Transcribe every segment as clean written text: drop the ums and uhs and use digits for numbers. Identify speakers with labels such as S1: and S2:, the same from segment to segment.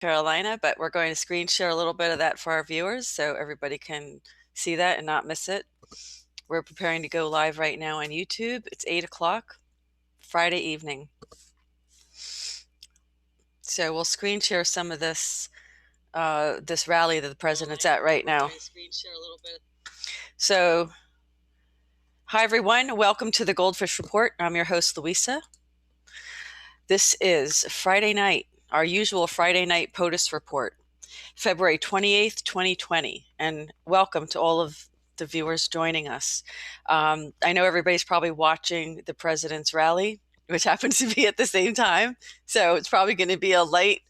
S1: Carolina, but we're going to screen share a little bit of that for our viewers so everybody can see that and not miss it. We're preparing to go live right now on YouTube. It's 8 o'clock Friday evening. So we'll screen share some of this this rally that the president's at right now. So, hi everyone, welcome to the GoldFish Report. I'm your host, Louisa. This is Friday night, our usual Friday night POTUS report, February 28th, 2020, and welcome to all of the viewers joining us. I know everybody's probably watching the president's rally, which happens to be at the same time, so it's probably going to be a light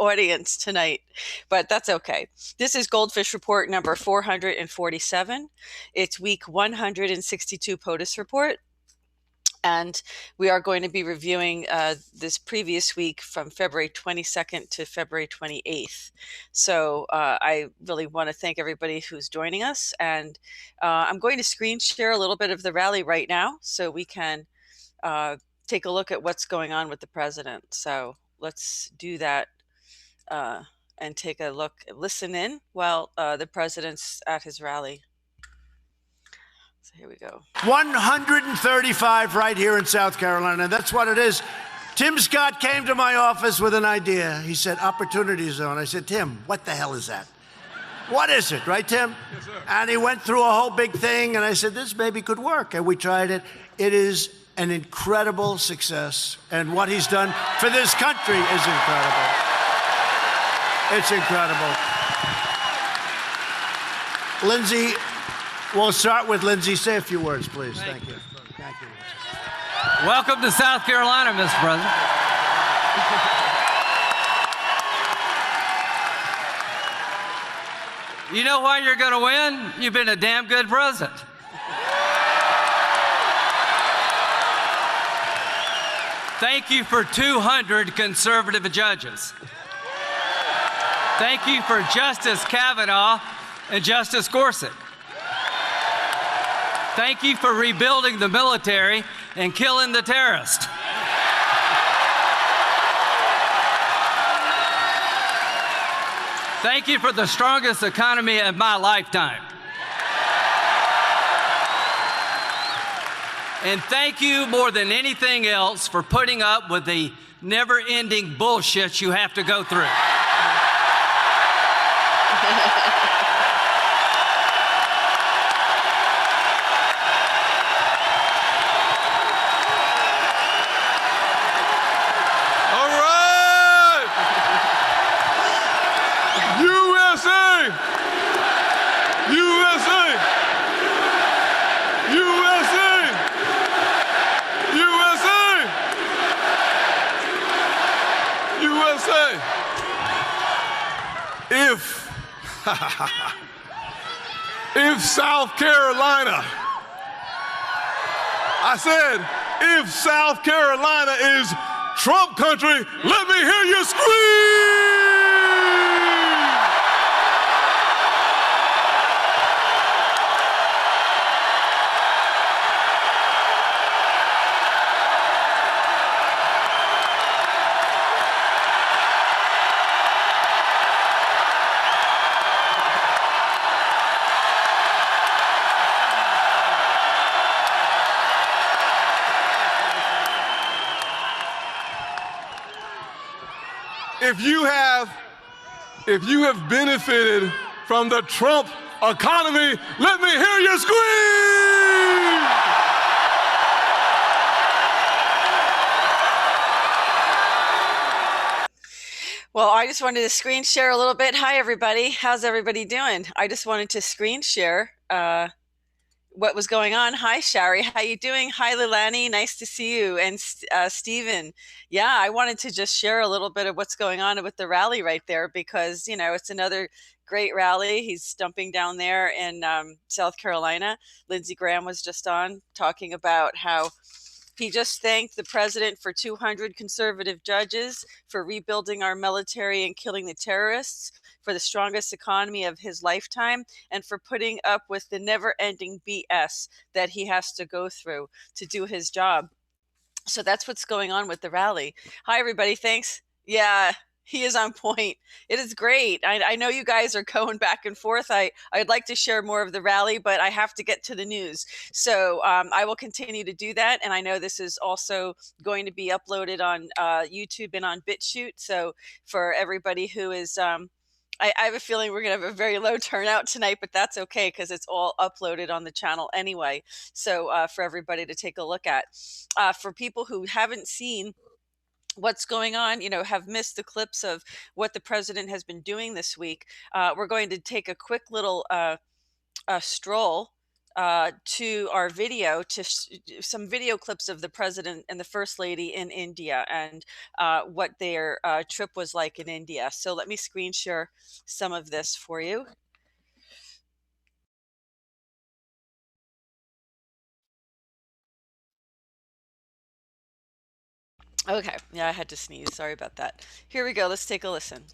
S1: audience tonight, but that's okay. This is GoldFish Report number 447. It's week 162 POTUS report. And we are going to be reviewing this previous week from February 22nd to February 28th. So I really want to thank everybody who's joining us. And I'm going to screen share a little bit of the rally right now so we can take a look at what's going on with the president. So let's do that and take a look, listen in while the president's at his rally. So here we go.
S2: 135 right here in South Carolina. That's what it is. Tim Scott came to my office with an idea. He said, Opportunity Zone. I said, Tim, what the hell is that? What is it, right, Tim?
S3: Yes, sir.
S2: And he went through a whole big thing, and I said, this maybe could work. And we tried it. It is an incredible success. And what he's done for this country is incredible. It's incredible. Lindsay, we'll start with Lindsay. Say a few words, please. Thank you. Thank you.
S4: Welcome to South Carolina, Mr. President. You know why you're going to win? You've been a damn good president. Thank you for 200 conservative judges. Thank you for Justice Kavanaugh and Justice Gorsuch. Thank you for rebuilding the military and killing the terrorists. Thank you for the strongest economy of my lifetime. And thank you more than anything else for putting up with the never-ending bullshit you have to go through.
S3: If South Carolina, I said, if South Carolina is Trump country, let me hear you scream! If you have benefited from the Trump economy, let me hear you scream!
S1: Well, I just wanted to screen share a little bit. Hi, everybody. How's everybody doing? I just wanted to screen share what was going on. Hi, Shari. How you doing? Hi, Lilani. Nice to see you. And Stephen. Yeah, I wanted to just share a little bit of what's going on with the rally right there because, you know, it's another great rally. He's stumping down there in South Carolina. Lindsey Graham was just on talking about how he just thanked the president for 200 conservative judges for rebuilding our military and killing the terrorists, for the strongest economy of his lifetime, and for putting up with the never-ending BS that he has to go through to do his job. So that's what's going on with the rally. Hi, everybody. Thanks. Yeah, He is on point. It is great. I know you guys are going back and forth. I'd like to share more of the rally, but I have to get to the news. So I will continue to do that. And I know this is also going to be uploaded on YouTube and on BitChute. So for everybody who is, I have a feeling we're going to have a very low turnout tonight, but that's okay because it's all uploaded on the channel anyway. So for everybody to take a look at. For people who haven't seen what's going on, have missed the clips of what the president has been doing this week, we're going to take a quick little stroll to our video, to some video clips of the president and the first lady in India and what their trip was like in India. So let me screen share some of this for you. Okay, yeah, I had to sneeze. Sorry about that. Here we go. Let's take a listen.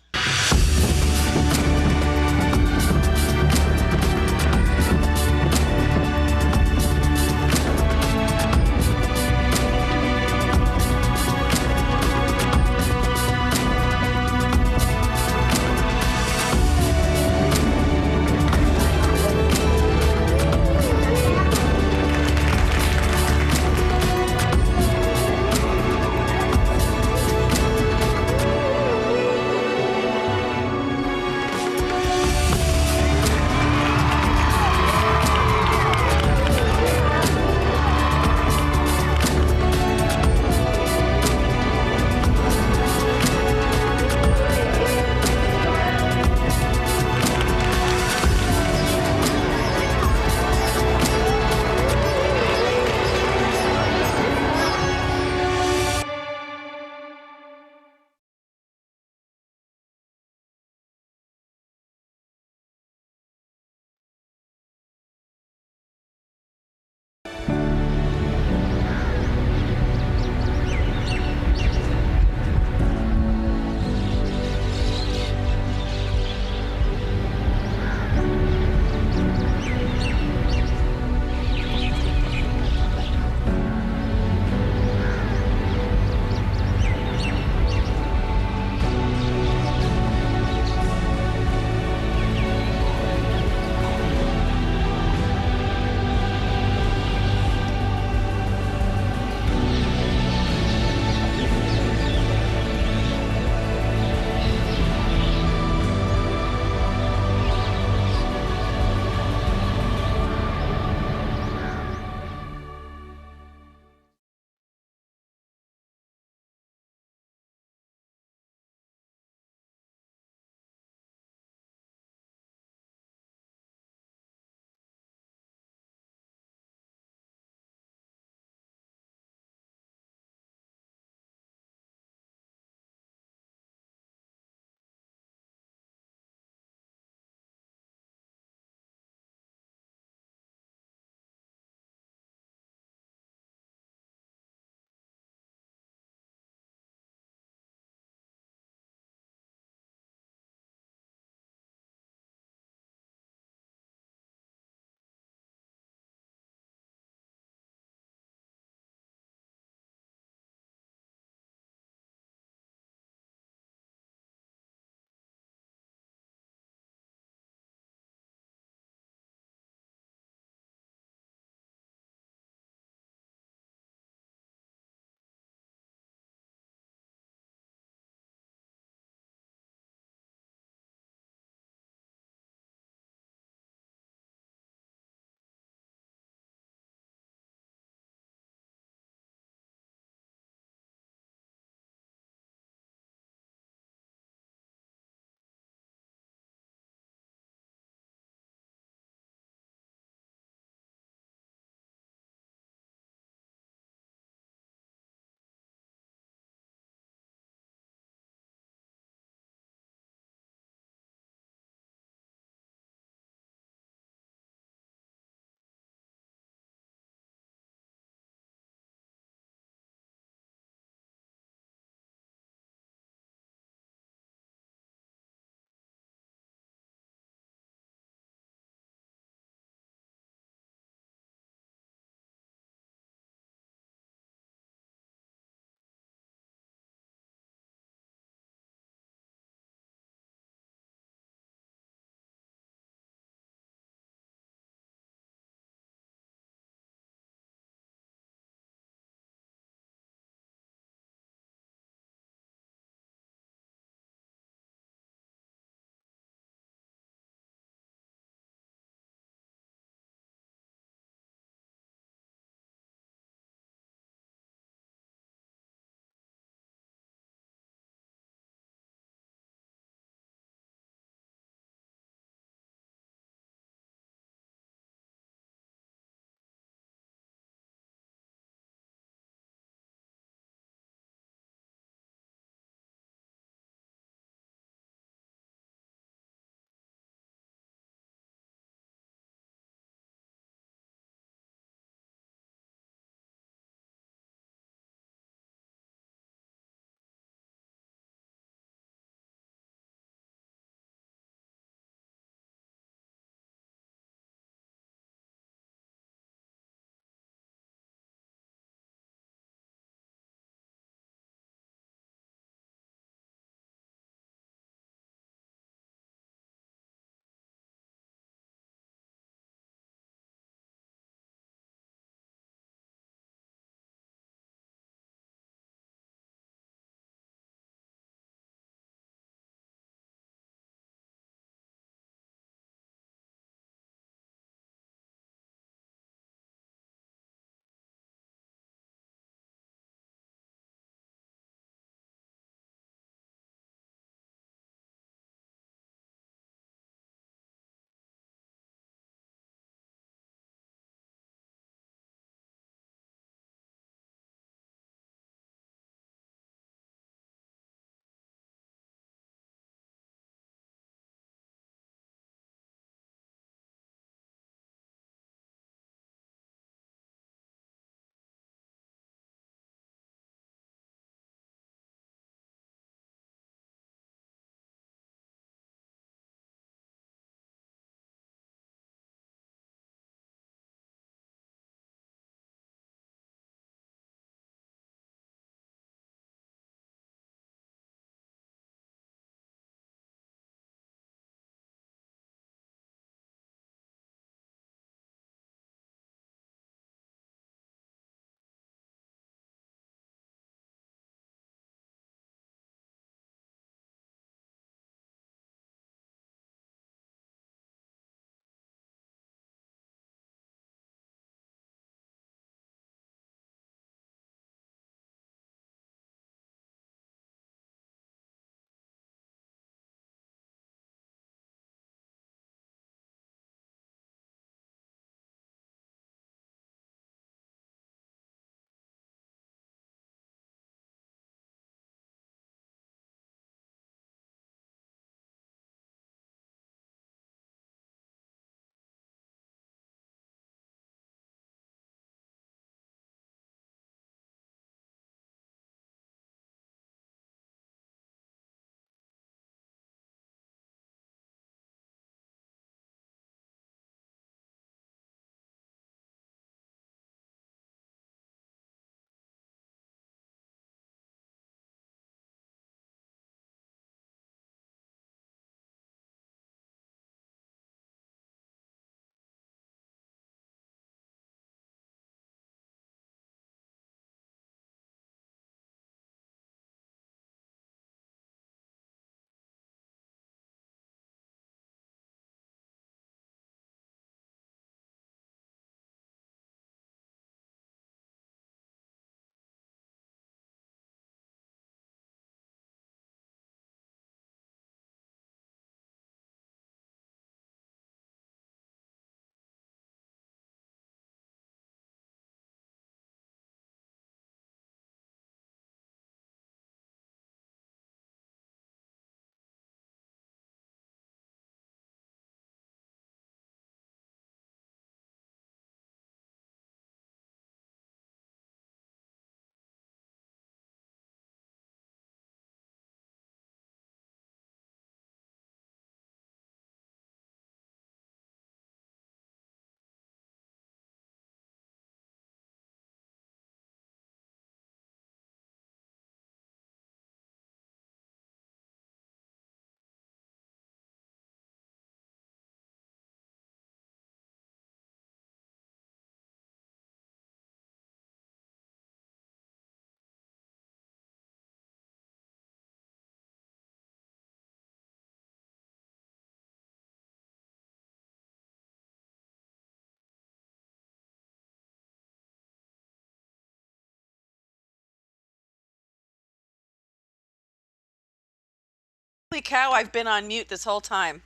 S1: Holy cow, I've been on mute this whole time.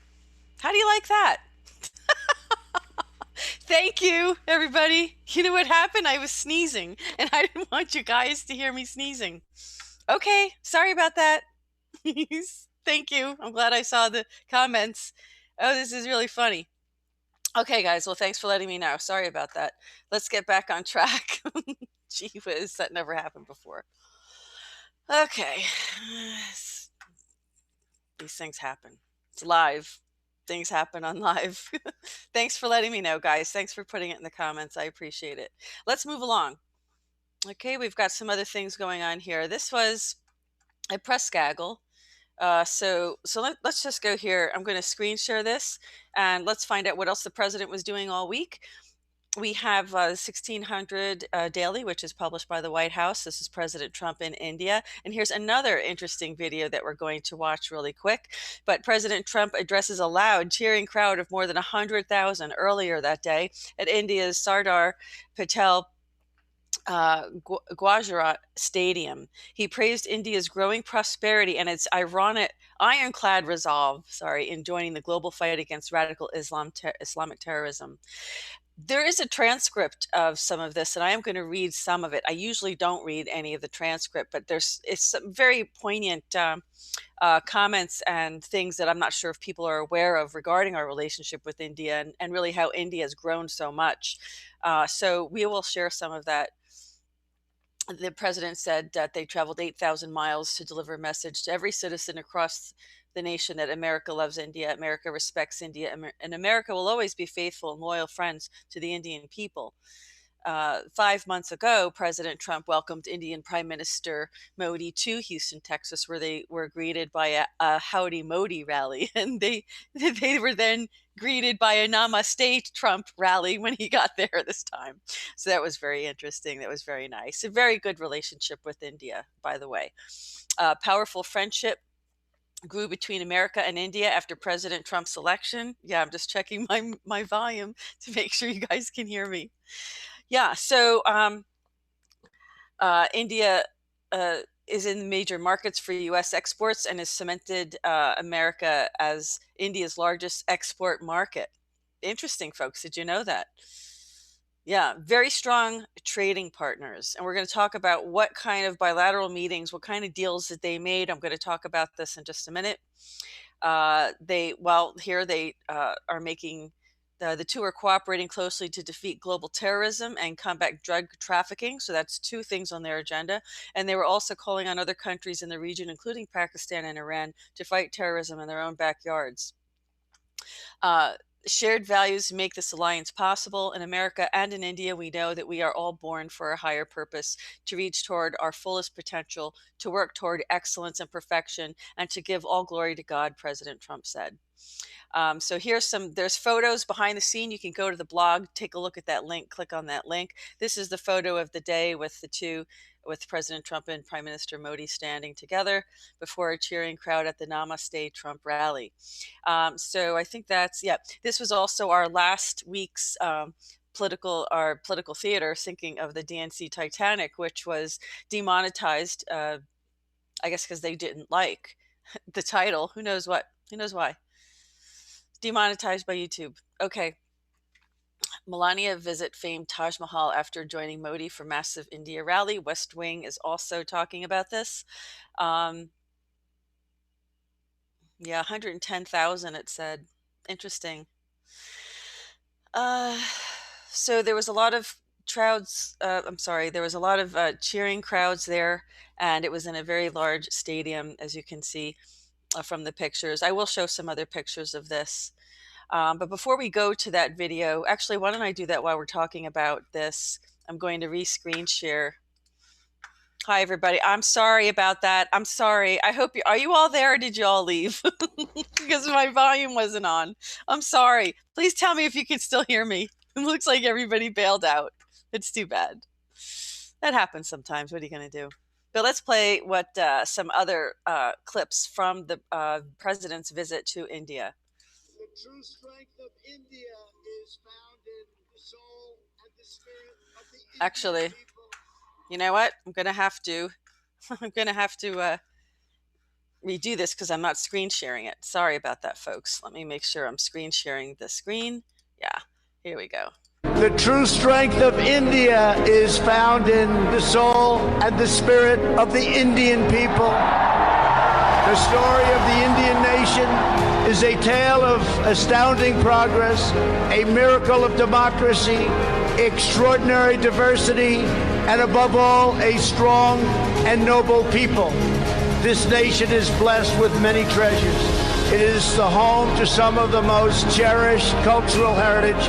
S1: How do you like that? Thank you, everybody. You know what happened? I was sneezing, and I didn't want you guys to hear me sneezing. Okay, sorry about that. Thank you. I'm glad I saw the comments. Oh, this is really funny. Okay, guys. Well, thanks for letting me know. Sorry about that. Let's get back on track. Gee whiz, that never happened before. Okay. These things happen. It's live. Things happen on live. Thanks for letting me know, guys. Thanks for putting it in the comments. I appreciate it. Let's move along. Okay, we've got some other things going on here. This was a press gaggle. Let's just go here. I'm going to screen share this, and let's find out what else the president was doing all week. We have 1600 Daily, which is published by the White House. This is President Trump in India. And here's another interesting video that we're going to watch really quick. But President Trump addresses a loud, cheering crowd of more than 100,000 earlier that day at India's Sardar Patel Gujarat Stadium. He praised India's growing prosperity and its ironclad resolve, in joining the global fight against radical Islamic terrorism. There is a transcript of some of this, and I am going to read some of it. I usually don't read any of the transcript, but it's some very poignant comments and things that I'm not sure if people are aware of regarding our relationship with India and really how India has grown so much. So we will share some of that. The president said that they traveled 8,000 miles to deliver a message to every citizen across the nation that America loves India, America respects India, and America will always be faithful and loyal friends to the Indian people. 5 months ago, President Trump welcomed Indian Prime Minister Modi to Houston, Texas, where they were greeted by a Howdy Modi rally. And they were then greeted by a Namaste Trump rally when he got there this time. So that was very interesting. That was very nice. A very good relationship with India, by the way. Powerful friendship grew between America and India after President Trump's election. Yeah, I'm just checking my volume to make sure you guys can hear me. Yeah, so India is in major markets for U.S. exports and has cemented America as India's largest export market. Interesting, folks. Did you know that? Yeah, very strong trading partners. And we're going to talk about what kind of bilateral meetings, what kind of deals that they made. I'm going to talk about this in just a minute. Are making the two are cooperating closely to defeat global terrorism and combat drug trafficking. So that's two things on their agenda. And they were also calling on other countries in the region, including Pakistan and Iran, to fight terrorism in their own backyards. Shared values make this alliance possible. In America and in India, we know that we are all born for a higher purpose, to reach toward our fullest potential, to work toward excellence and perfection, and to give all glory to God, President Trump said. So there's photos behind the scene. You can go to the blog, take a look at that link, click on that link. This is the photo of the day with President Trump and Prime Minister Modi standing together before a cheering crowd at the Namaste Trump rally. So I think this was also our last week's political theater, thinking of the DNC Titanic, which was demonetized, I guess because they didn't like the title. Who knows why? Demonetized by YouTube. Okay. Melania visit famed Taj Mahal after joining Modi for massive India rally. West Wing is also talking about this. Yeah, 110,000 it said. Interesting. So there was a lot of there was a lot of cheering crowds there, and it was in a very large stadium, as you can see from the pictures. I will show some other pictures of this. But before we go to that video, actually, why don't I do that while we're talking about this? I'm going to re-screen share. Hi, everybody. I'm sorry about that. I'm sorry. Are you all there or did you all leave? Because my volume wasn't on. I'm sorry. Please tell me if you can still hear me. It looks like everybody bailed out. It's too bad. That happens sometimes. What are you going to do? But let's play some other clips from the president's visit to India.
S5: The true strength of India is found in the soul and the spirit of the Indian
S1: Actually,
S5: people.
S1: You know what? I'm gonna have to redo this because I'm not screen sharing it. Sorry about that, folks. Let me make sure I'm screen sharing the screen. Yeah, here we go.
S2: The true strength of India is found in the soul and the spirit of the Indian people. The story of the Indian nation is a tale of astounding progress, a miracle of democracy, extraordinary diversity, and above all, a strong and noble people. This nation is blessed with many treasures. It is the home to some of the most cherished cultural heritage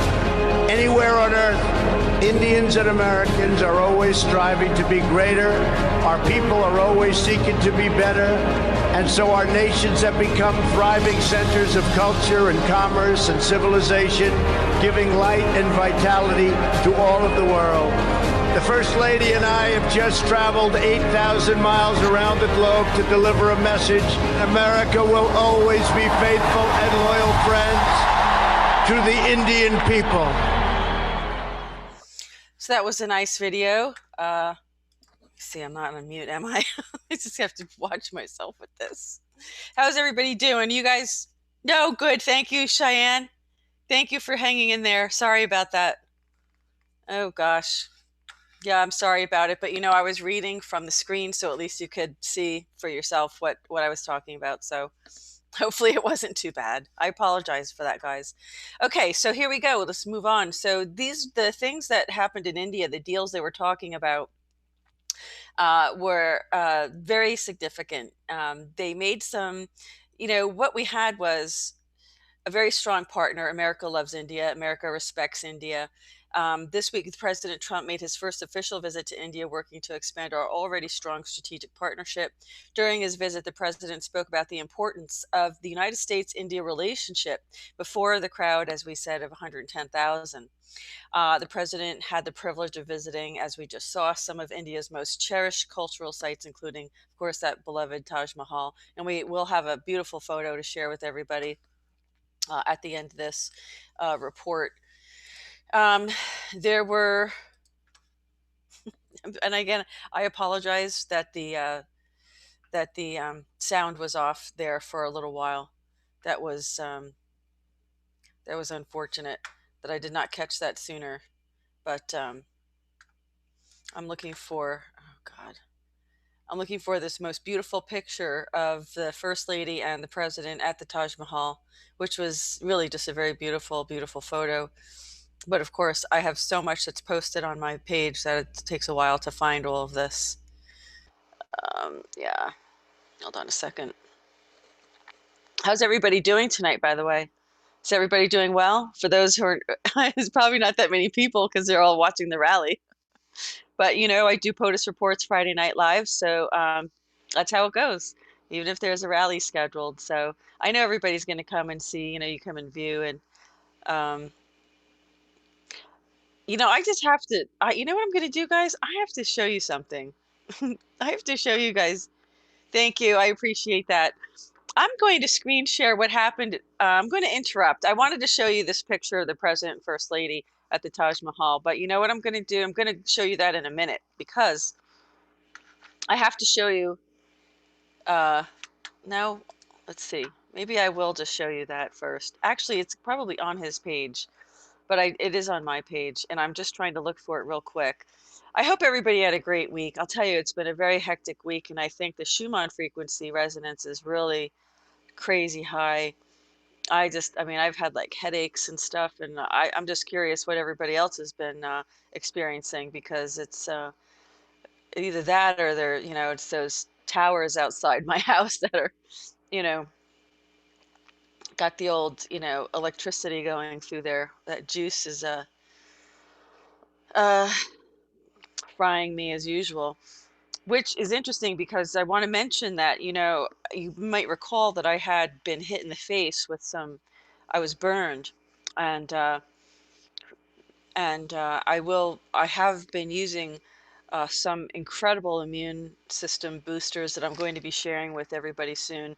S2: anywhere on earth. Indians and Americans are always striving to be greater. Our people are always seeking to be better. And so our nations have become thriving centers of culture and commerce and civilization, giving light and vitality to all of the world. The First Lady and I have just traveled 8,000 miles around the globe to deliver a message. America will always be faithful and loyal friends to the Indian people.
S1: So that was a nice video. See, I'm not on mute, am I? I just have to watch myself with this. How's everybody doing? You guys? No, good. Thank you, Cheyenne. Thank you for hanging in there. Sorry about that. Oh, gosh. Yeah, I'm sorry about it. But, I was reading from the screen, so at least you could see for yourself what I was talking about. So hopefully it wasn't too bad. I apologize for that, guys. Okay, so here we go. Let's move on. So the things that happened in India, the deals they were talking about, were very significant. They made some, what we had was a very strong partner. America loves India. America respects India. This week, President Trump made his first official visit to India, working to expand our already strong strategic partnership. During his visit, the president spoke about the importance of the United States-India relationship before the crowd, as we said, of 110,000. The president had the privilege of visiting, as we just saw, some of India's most cherished cultural sites, including, of course, that beloved Taj Mahal. And we will have a beautiful photo to share with everybody at the end of this report. There were, and again, I apologize that the sound was off there for a little while. That was unfortunate that I did not catch that sooner. But I'm looking for, I'm looking for this most beautiful picture of the First Lady and the President at the Taj Mahal, which was really just a very beautiful, beautiful photo. But of course, I have so much that's posted on my page that it takes a while to find all of this. Yeah, hold on a second. How's everybody doing tonight, by the way? Is everybody doing well? For those who are, there's probably not that many people because they're all watching the rally. But, I do POTUS reports Friday night live, so that's how it goes, even if there's a rally scheduled. So I know everybody's going to come and see, you come and view. And, I just have to, you know what I'm going to do, guys? I have to show you something. I have to show you guys. Thank you. I appreciate that. I'm going to screen share what happened. I'm going to interrupt. I wanted to show you this picture of the President and First Lady at the Taj Mahal, but you know what I'm going to do? I'm going to show you that in a minute because I have to show you. No, let's see. Maybe I will just show you that first. Actually, it's probably on his page, but it is on my page, and I'm just trying to look for it real quick. I hope everybody had a great week. I'll tell you, it's been a very hectic week, and I think the Schumann frequency resonance is really crazy high. I've had like headaches and stuff, and I'm just curious what everybody else has been experiencing, because it's either that or it's those towers outside my house that are, got the old, electricity going through there. That juice is frying me as usual, which is interesting because I want to mention that, you might recall that I had been hit in the face with I was burned, and I have been using some incredible immune system boosters that I'm going to be sharing with everybody soon.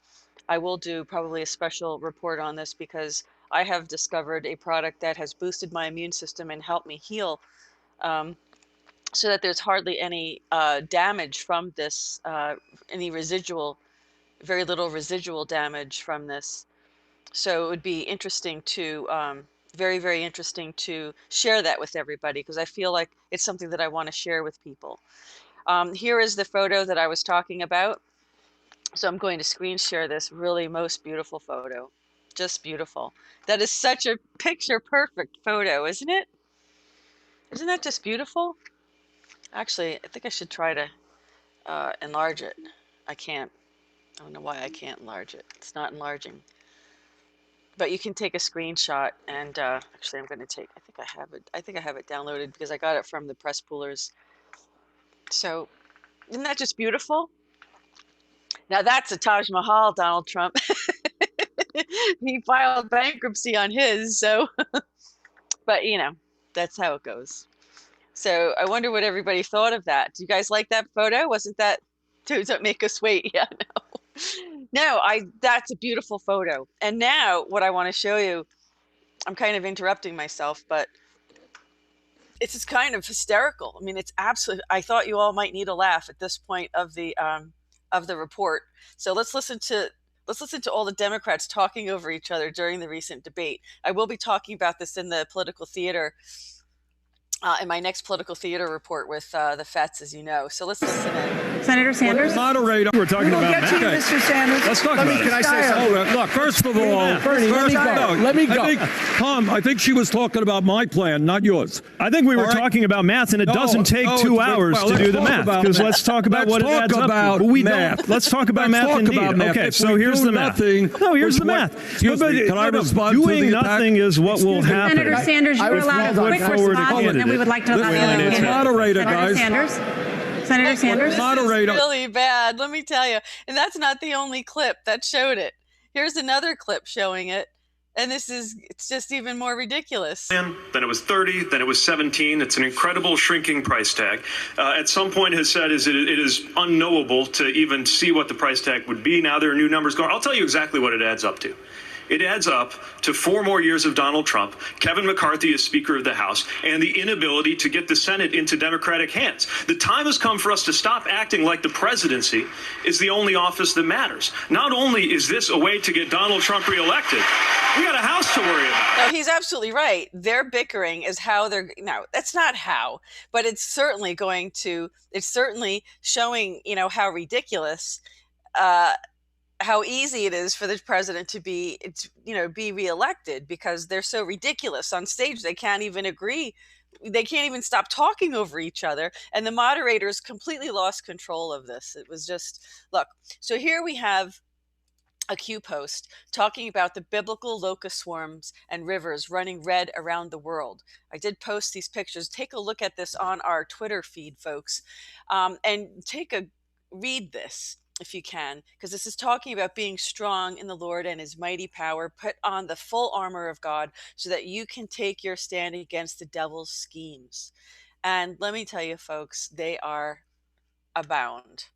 S1: I will do probably a special report on this because I have discovered a product that has boosted my immune system and helped me heal, so that there's hardly any damage from this, any residual very little residual damage from this. So it would be interesting to, very, very interesting to share that with everybody, because I feel like it's something that I want to share with people. Here is the photo that I was talking about. So I'm going to screen share this really most beautiful photo. Just beautiful. That is such a picture perfect photo, isn't it? Isn't that just beautiful? Actually, I think I should try to enlarge it. I can't. I don't know why I can't enlarge it. It's not enlarging. But you can take a screenshot, and actually I'm going to take, I think I have it downloaded because I got it from the press poolers. So isn't that just beautiful? Now that's a Taj Mahal, Donald Trump. He filed bankruptcy on his, so but you know, that's how it goes. So I wonder what everybody thought of that. Do you guys like that photo? Wasn't that, don't make us wait? Yeah, no, that's a beautiful photo. And now what I want to show you, I'm kind of interrupting myself, but it's just kind of hysterical. I mean, it's absolutely, I thought you all might need a laugh at this point of the report. So let's listen to all the Democrats talking over each other during the recent debate. I will be talking about this in the political theater, in my next political theater report with the Fets, as you know. So let's listen in.
S6: Senator Sanders?
S7: Moderator, we're talking about
S6: We'll get to you, Mr. Sanders.
S7: Let's talk about it.
S6: Can I say something?
S7: Look, first of all,
S6: Bernie, let me go. Let me go.
S7: Tom, I think she was talking about my plan, not yours.
S8: I think we were talking about math, and it doesn't take 2 hours to do the math. Because let's talk about what it adds up to. Let's talk about math indeed. Okay, so here's the math. No, here's the math.
S7: Can I respond to
S8: doing nothing is what will happen.
S6: Senator Sanders, you're allowed a quick response, and then we would like to allow the other candidates.
S7: Moderator, guys.
S6: Senator Sanders?
S7: Moderator.
S1: This is really bad, let me tell you. And that's not the only clip that showed it. Here's another clip showing it. And it's just even more ridiculous.
S9: Then it was 30, then it was 17. It's an incredible shrinking price tag. At some point has said it is unknowable to even see what the price tag would be. Now there are new numbers going. I'll tell you exactly what it adds up to. It adds up to 4 more years of Donald Trump, Kevin McCarthy as Speaker of the House, and the inability to get the Senate into Democratic hands. The time has come for us to stop acting like the presidency is the only office that matters. Not only is this a way to get Donald Trump reelected, we got a House to worry about.
S1: No, he's absolutely right. Their bickering is how they're, no, that's not how, but it's certainly showing, how ridiculous, how easy it is for the president to be reelected, because they're so ridiculous on stage. They can't even agree. They can't even stop talking over each other. And the moderators completely lost control of this. It was just, look, so here we have a Q post talking about the biblical locust swarms and rivers running red around the world. I did post these pictures. Take a look at this on our Twitter feed, folks, and read this if you can, because this is talking about being strong in the Lord and his mighty power. Put on the full armor of God so that you can take your stand against the devil's schemes. And let me tell you, folks, they are abound,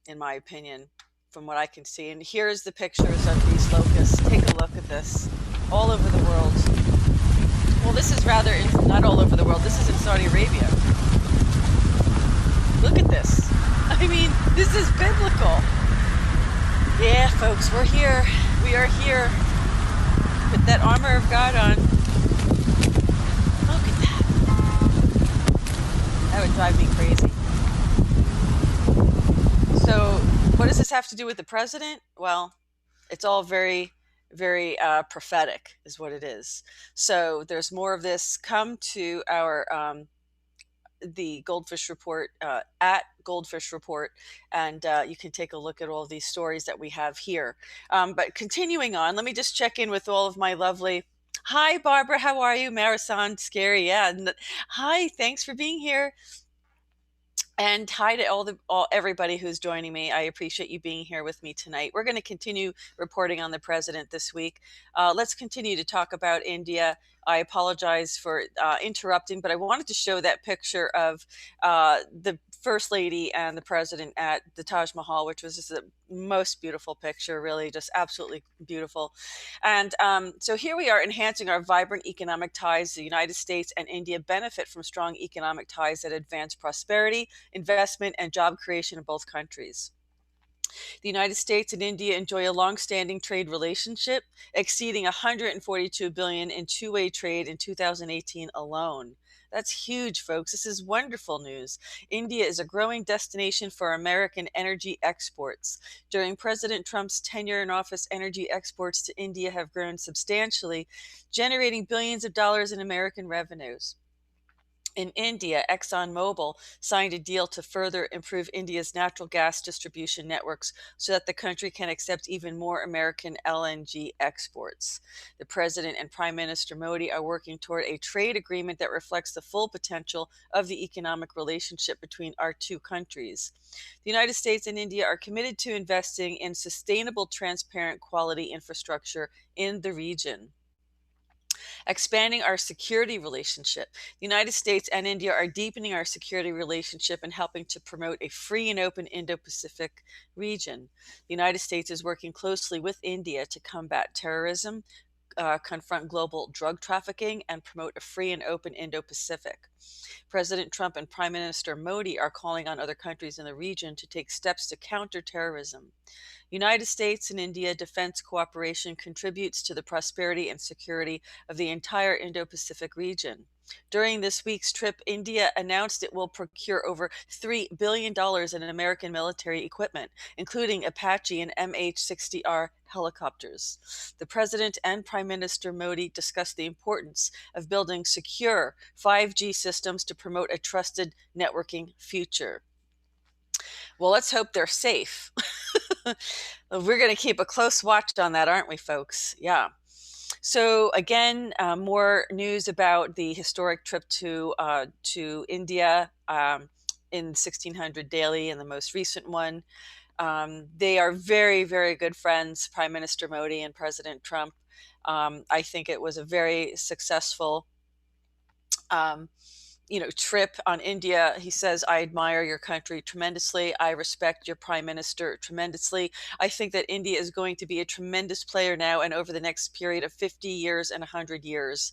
S1: in my opinion, from what I can see. And here's the pictures of these locusts. Take a look at this. All over the world. Well, this is rather, not all over the world. This is in Saudi Arabia. Look at this. I mean, this is biblical. Yeah, folks, we're here. We are here. Put that armor of God on. Look at that. That would drive me crazy. So, what does this have to do with the president? Well, it's all very, very prophetic, is what it is. So, there's more of this. Come to our the GoldFish Report at GoldFish Report, and you can take a look at all these stories that we have here. But continuing on, let me just check in with all of my lovely. Hi, Barbara. How are you? Marathon Scary. Yeah. Hi. Thanks for being here. And hi to everybody who's joining me. I appreciate you being here with me tonight. We're going to continue reporting on the president this week. Let's continue to talk about India. I apologize for interrupting, but I wanted to show that picture of the First Lady and the President at the Taj Mahal, which was just the most beautiful picture, really just absolutely beautiful. And so here we are enhancing our vibrant economic ties. The United States and India benefit from strong economic ties that advance prosperity, investment, and job creation in both countries. The United States and India enjoy a long-standing trade relationship, exceeding $142 billion in two-way trade in 2018 alone. That's huge, folks. This is wonderful news. India is a growing destination for American energy exports. During President Trump's tenure in office, energy exports to India have grown substantially, generating billions of dollars in American revenues. In India, ExxonMobil signed a deal to further improve India's natural gas distribution networks so that the country can accept even more American LNG exports. The President and Prime Minister Modi are working toward a trade agreement that reflects the full potential of the economic relationship between our two countries. The United States and India are committed to investing in sustainable, transparent, quality infrastructure in the region. Expanding our security relationship. The United States and India are deepening our security relationship and helping to promote a free and open Indo-Pacific region. The United States is working closely with India to combat terrorism, confront global drug trafficking, and promote a free and open Indo-Pacific. President Trump and Prime Minister Modi are calling on other countries in the region to take steps to counter terrorism. United States and India defense cooperation contributes to the prosperity and security of the entire Indo-Pacific region. During this week's trip, India announced it will procure over $3 billion in American military equipment, including Apache and MH-60R helicopters. The President and Prime Minister Modi discussed the importance of building secure 5G systems to promote a trusted networking future. Well, let's hope they're safe. We're going to keep a close watch on that, aren't we, folks? Yeah. So again, more news about the historic trip to India in 1600 Daily, and the most recent one. They are very, very good friends, Prime Minister Modi and President Trump. I think it was a very successful trip on India. He says, I admire your country tremendously. I respect your prime minister tremendously. I think that India is going to be a tremendous player now and over the next period of 50 years and 100 years.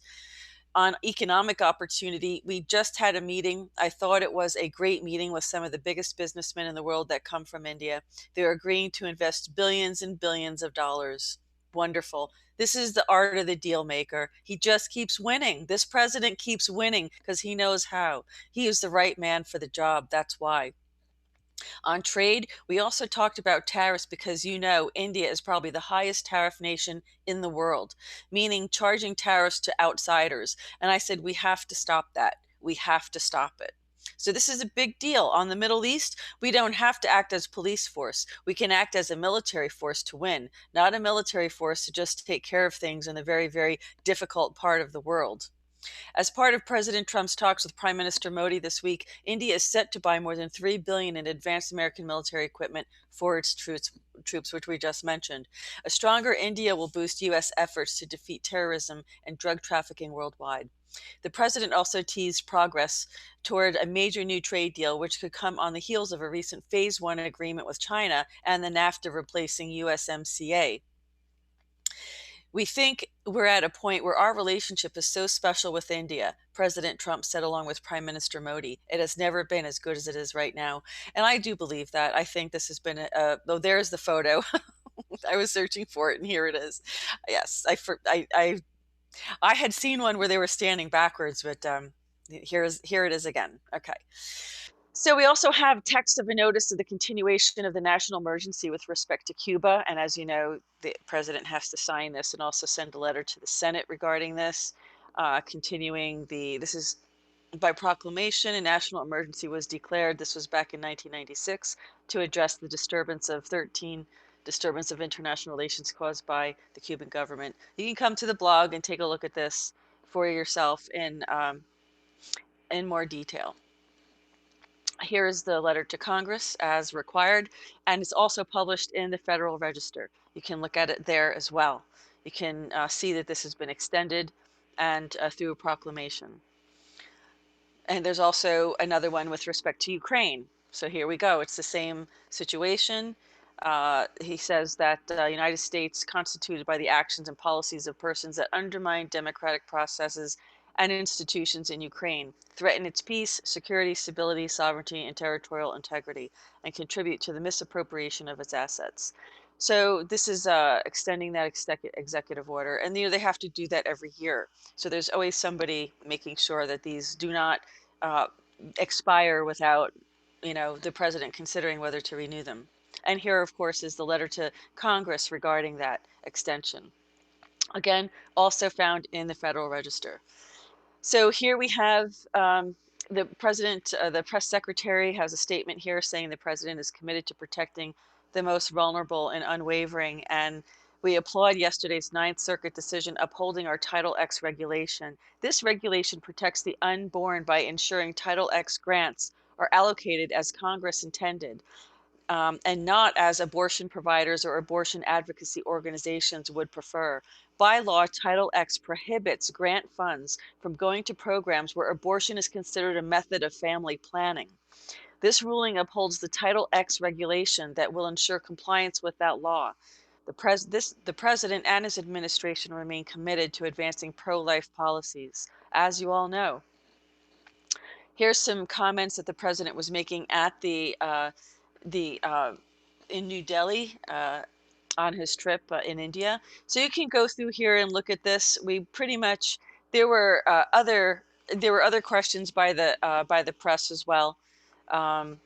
S1: On economic opportunity, we just had a meeting. I thought it was a great meeting with some of the biggest businessmen in the world that come from India. They're agreeing to invest billions and billions of dollars. Wonderful. This is the art of the deal maker. He just keeps winning. This president keeps winning because he knows how. He is the right man for the job. That's why. On trade, we also talked about tariffs because India is probably the highest tariff nation in the world, meaning charging tariffs to outsiders. And I said, we have to stop that. We have to stop it. So this is a big deal. On the Middle East, we don't have to act as police force. We can act as a military force to win, not a military force to just take care of things in the very, very difficult part of the world. As part of President Trump's talks with Prime Minister Modi this week, India is set to buy more than $3 billion in advanced American military equipment for its troops, which we just mentioned. A stronger India will boost U.S. efforts to defeat terrorism and drug trafficking worldwide. The president also teased progress toward a major new trade deal, which could come on the heels of a recent Phase 1 agreement with China and the NAFTA replacing USMCA. We think we're at a point where our relationship is so special with India, President Trump said along with Prime Minister Modi. It has never been as good as it is right now. And I do believe that. I think this has been oh, there's the photo. I was searching for it and here it is. Yes, I had seen one where they were standing backwards, but here it is again. Okay. So we also have text of a notice of the continuation of the national emergency with respect to Cuba. And as you know, the president has to sign this and also send a letter to the Senate regarding this. This is by proclamation, a national emergency was declared. This was back in 1996 to address the disturbance of international relations caused by the Cuban government. You can come to the blog and take a look at this for yourself in more detail. Here is the letter to Congress as required, and it's also published in the Federal Register. You can look at it there as well. You can see that this has been extended and through a proclamation. And there's also another one with respect to Ukraine. So here we go. It's the same situation. He says that the United States, constituted by the actions and policies of persons that undermine democratic processes and institutions in Ukraine, threaten its peace, security, stability, sovereignty, and territorial integrity, and contribute to the misappropriation of its assets. So this is extending that executive order, and they have to do that every year. So there's always somebody making sure that these do not expire without, the president considering whether to renew them. And here, of course, is the letter to Congress regarding that extension. Again, also found in the Federal Register. So here we have the president, the press secretary has a statement here saying the president is committed to protecting the most vulnerable and unwavering. And we applaud yesterday's Ninth Circuit decision upholding our Title X regulation. This regulation protects the unborn by ensuring Title X grants are allocated as Congress intended. And not as abortion providers or abortion advocacy organizations would prefer. By law, Title X prohibits grant funds from going to programs where abortion is considered a method of family planning. This ruling upholds the Title X regulation that will ensure compliance with that law. The president and his administration remain committed to advancing pro-life policies, as you all know. Here's some comments that the president was making at in New Delhi on his trip in India. So you can go through here and look at this. We pretty much there were other questions by the press as well. The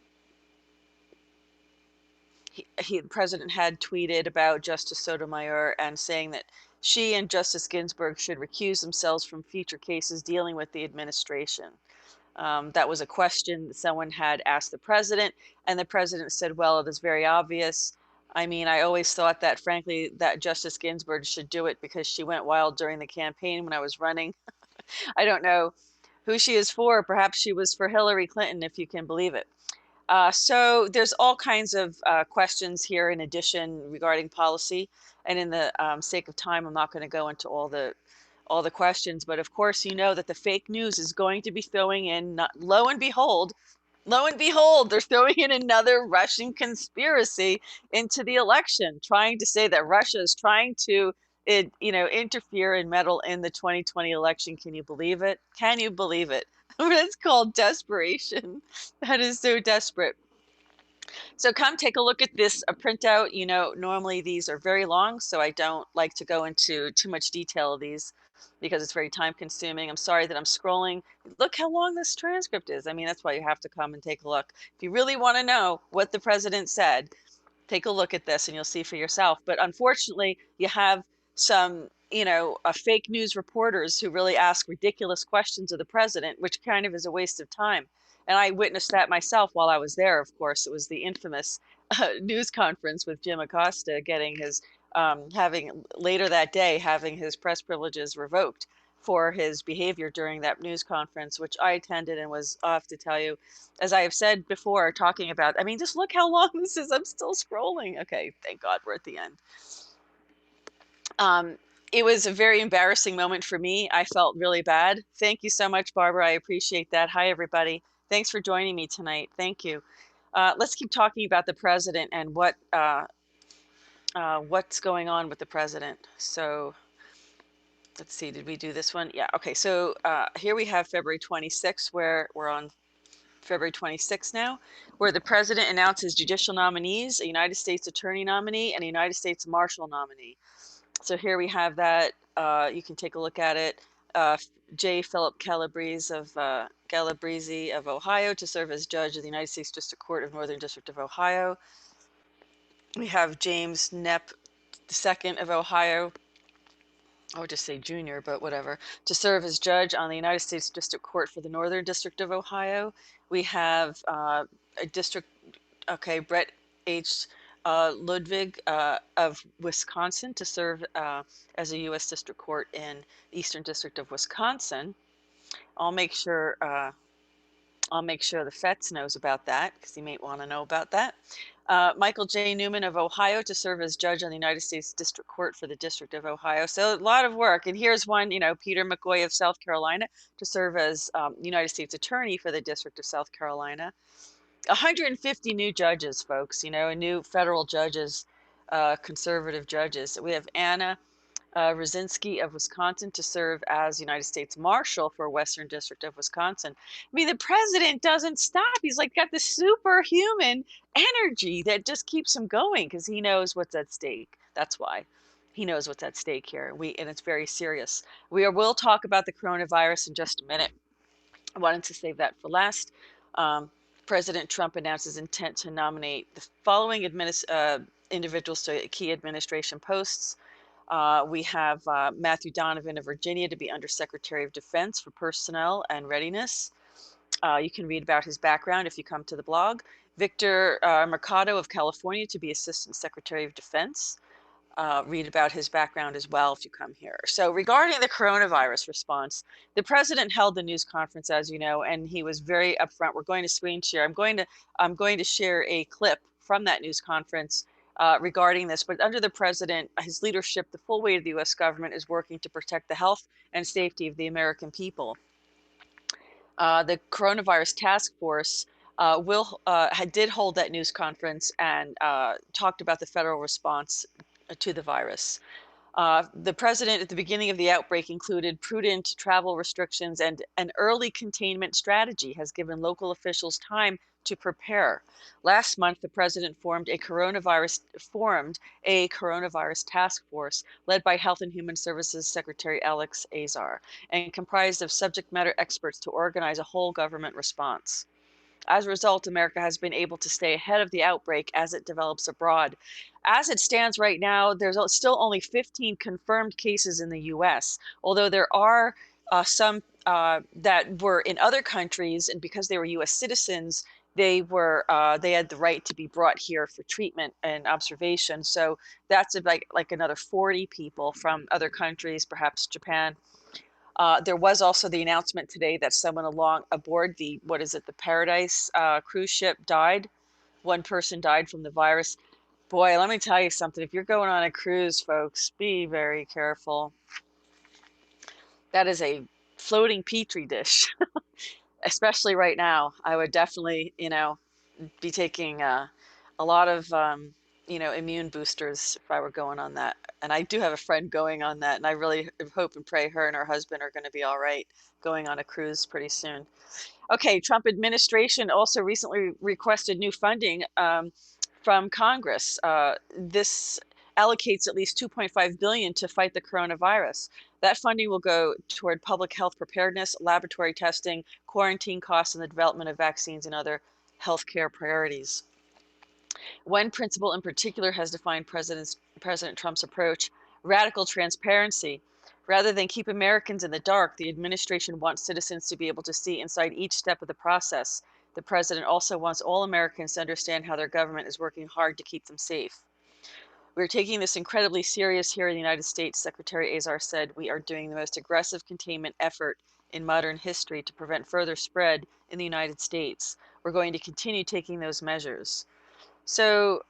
S1: president had tweeted about Justice Sotomayor and saying that she and Justice Ginsburg should recuse themselves from future cases dealing with the administration. That was a question that someone had asked the president, and the president said, well, it is very obvious. I mean, I always thought that, frankly, that Justice Ginsburg should do it because she went wild during the campaign when I was running. I don't know who she is for. Perhaps she was for Hillary Clinton, if you can believe it. So there's all kinds of questions here in addition regarding policy. And in the sake of time, I'm not going to go into all the questions, but of course, you know that the fake news is going to be throwing in, lo and behold, they're throwing in another Russian conspiracy into the election, trying to say that Russia is trying to, interfere and meddle in the 2020 election. Can you believe it? Can you believe it? That's called desperation. That is so desperate. So come take a look at this printout. Normally these are very long, so I don't like to go into too much detail of these because it's very time consuming. I'm sorry that I'm scrolling. Look how long this transcript is. I mean, that's why you have to come and take a look. If you really want to know what the president said, take a look at this and you'll see for yourself. But unfortunately, you have some, fake news reporters who really ask ridiculous questions of the president, which kind of is a waste of time. And I witnessed that myself while I was there. Of course, it was the infamous news conference with Jim Acosta getting his, later that day, having his press privileges revoked for his behavior during that news conference, which I attended and was, I have to tell you, as I have said before, talking about, I mean, just look how long this is. I'm still scrolling. Okay, thank God we're at the end. It was a very embarrassing moment for me. I felt really bad. Thank you so much, Barbara. I appreciate that. Hi, everybody. Thanks for joining me tonight. Thank you. Let's keep talking about the president and what's going on with the president. So let's see, did we do this one? Yeah, okay, so here we have February 26th, where we're on February 26th now, where the president announces judicial nominees, a United States Attorney nominee, and a United States Marshal nominee. So here we have that. You can take a look at it. J. Philip Calabrese of Ohio to serve as judge of the United States District Court of Northern District of Ohio. We have James Knepp II of Ohio, I would just say junior, but whatever, to serve as judge on the United States District Court for the Northern District of Ohio. We have Brett H. Ludwig of Wisconsin to serve as a U.S. District Court in the Eastern District of Wisconsin. I'll make sure the Fetz knows about that because he may want to know about that. Michael J. Newman of Ohio to serve as judge on the United States District Court for the District of Ohio. So a lot of work. And here's one, Peter McCoy of South Carolina to serve as United States Attorney for the District of South Carolina. 150 new judges, folks, new federal judges, conservative judges. We have Anna Rosinski of Wisconsin to serve as United States Marshal for Western District of Wisconsin. I mean, the president doesn't stop. He's like got this superhuman energy that just keeps him going because he knows what's at stake. That's why he knows what's at stake here. And it's very serious. We'll talk about the coronavirus in just a minute. I wanted to save that for last. President Trump announced his intent to nominate the following individuals to key administration posts. We have Matthew Donovan of Virginia to be Undersecretary of Defense for Personnel and Readiness. You can read about his background if you come to the blog. Victor Mercado of California to be Assistant Secretary of Defense. Read about his background as well if you come here. So regarding the coronavirus response, the president held the news conference, as you know, and he was very upfront. We're going to screen share. I'm going to share a clip from that news conference regarding this. But under the president, his leadership, the full weight of the U.S. government is working to protect the health and safety of the American people. The coronavirus task force did hold that news conference and talked about the federal response to the virus. The president at the beginning of the outbreak included prudent travel restrictions and an early containment strategy has given local officials time to prepare. Last month, the president formed a coronavirus task force led by Health and Human Services Secretary Alex Azar and comprised of subject matter experts to organize a whole government response. As a result, America has been able to stay ahead of the outbreak as it develops abroad. As it stands right now, there's still only 15 confirmed cases in the U.S., although there are some that were in other countries, and because they were U.S. citizens, they had the right to be brought here for treatment and observation. So that's like another 40 people from other countries, perhaps Japan. There was also the announcement today that someone aboard the Paradise cruise ship died. One person died from the virus. Boy, let me tell you something. If you're going on a cruise, folks, be very careful. That is a floating petri dish, especially right now. I would definitely, be taking a lot of, immune boosters if I were going on that. And I do have a friend going on that, and I really hope and pray her and her husband are going to be all right going on a cruise pretty soon. Okay, Trump administration also recently requested new funding from Congress. This allocates at least $2.5 billion to fight the coronavirus. That funding will go toward public health preparedness, laboratory testing, quarantine costs, and the development of vaccines and other healthcare priorities. One principle in particular has defined President Trump's approach: radical transparency. Rather than keep Americans in the dark, the administration wants citizens to be able to see inside each step of the process. The president also wants all Americans to understand how their government is working hard to keep them safe. We're taking this incredibly serious here in the United States, Secretary Azar said. We are doing the most aggressive containment effort in modern history to prevent further spread in the United States. We're going to continue taking those measures. So,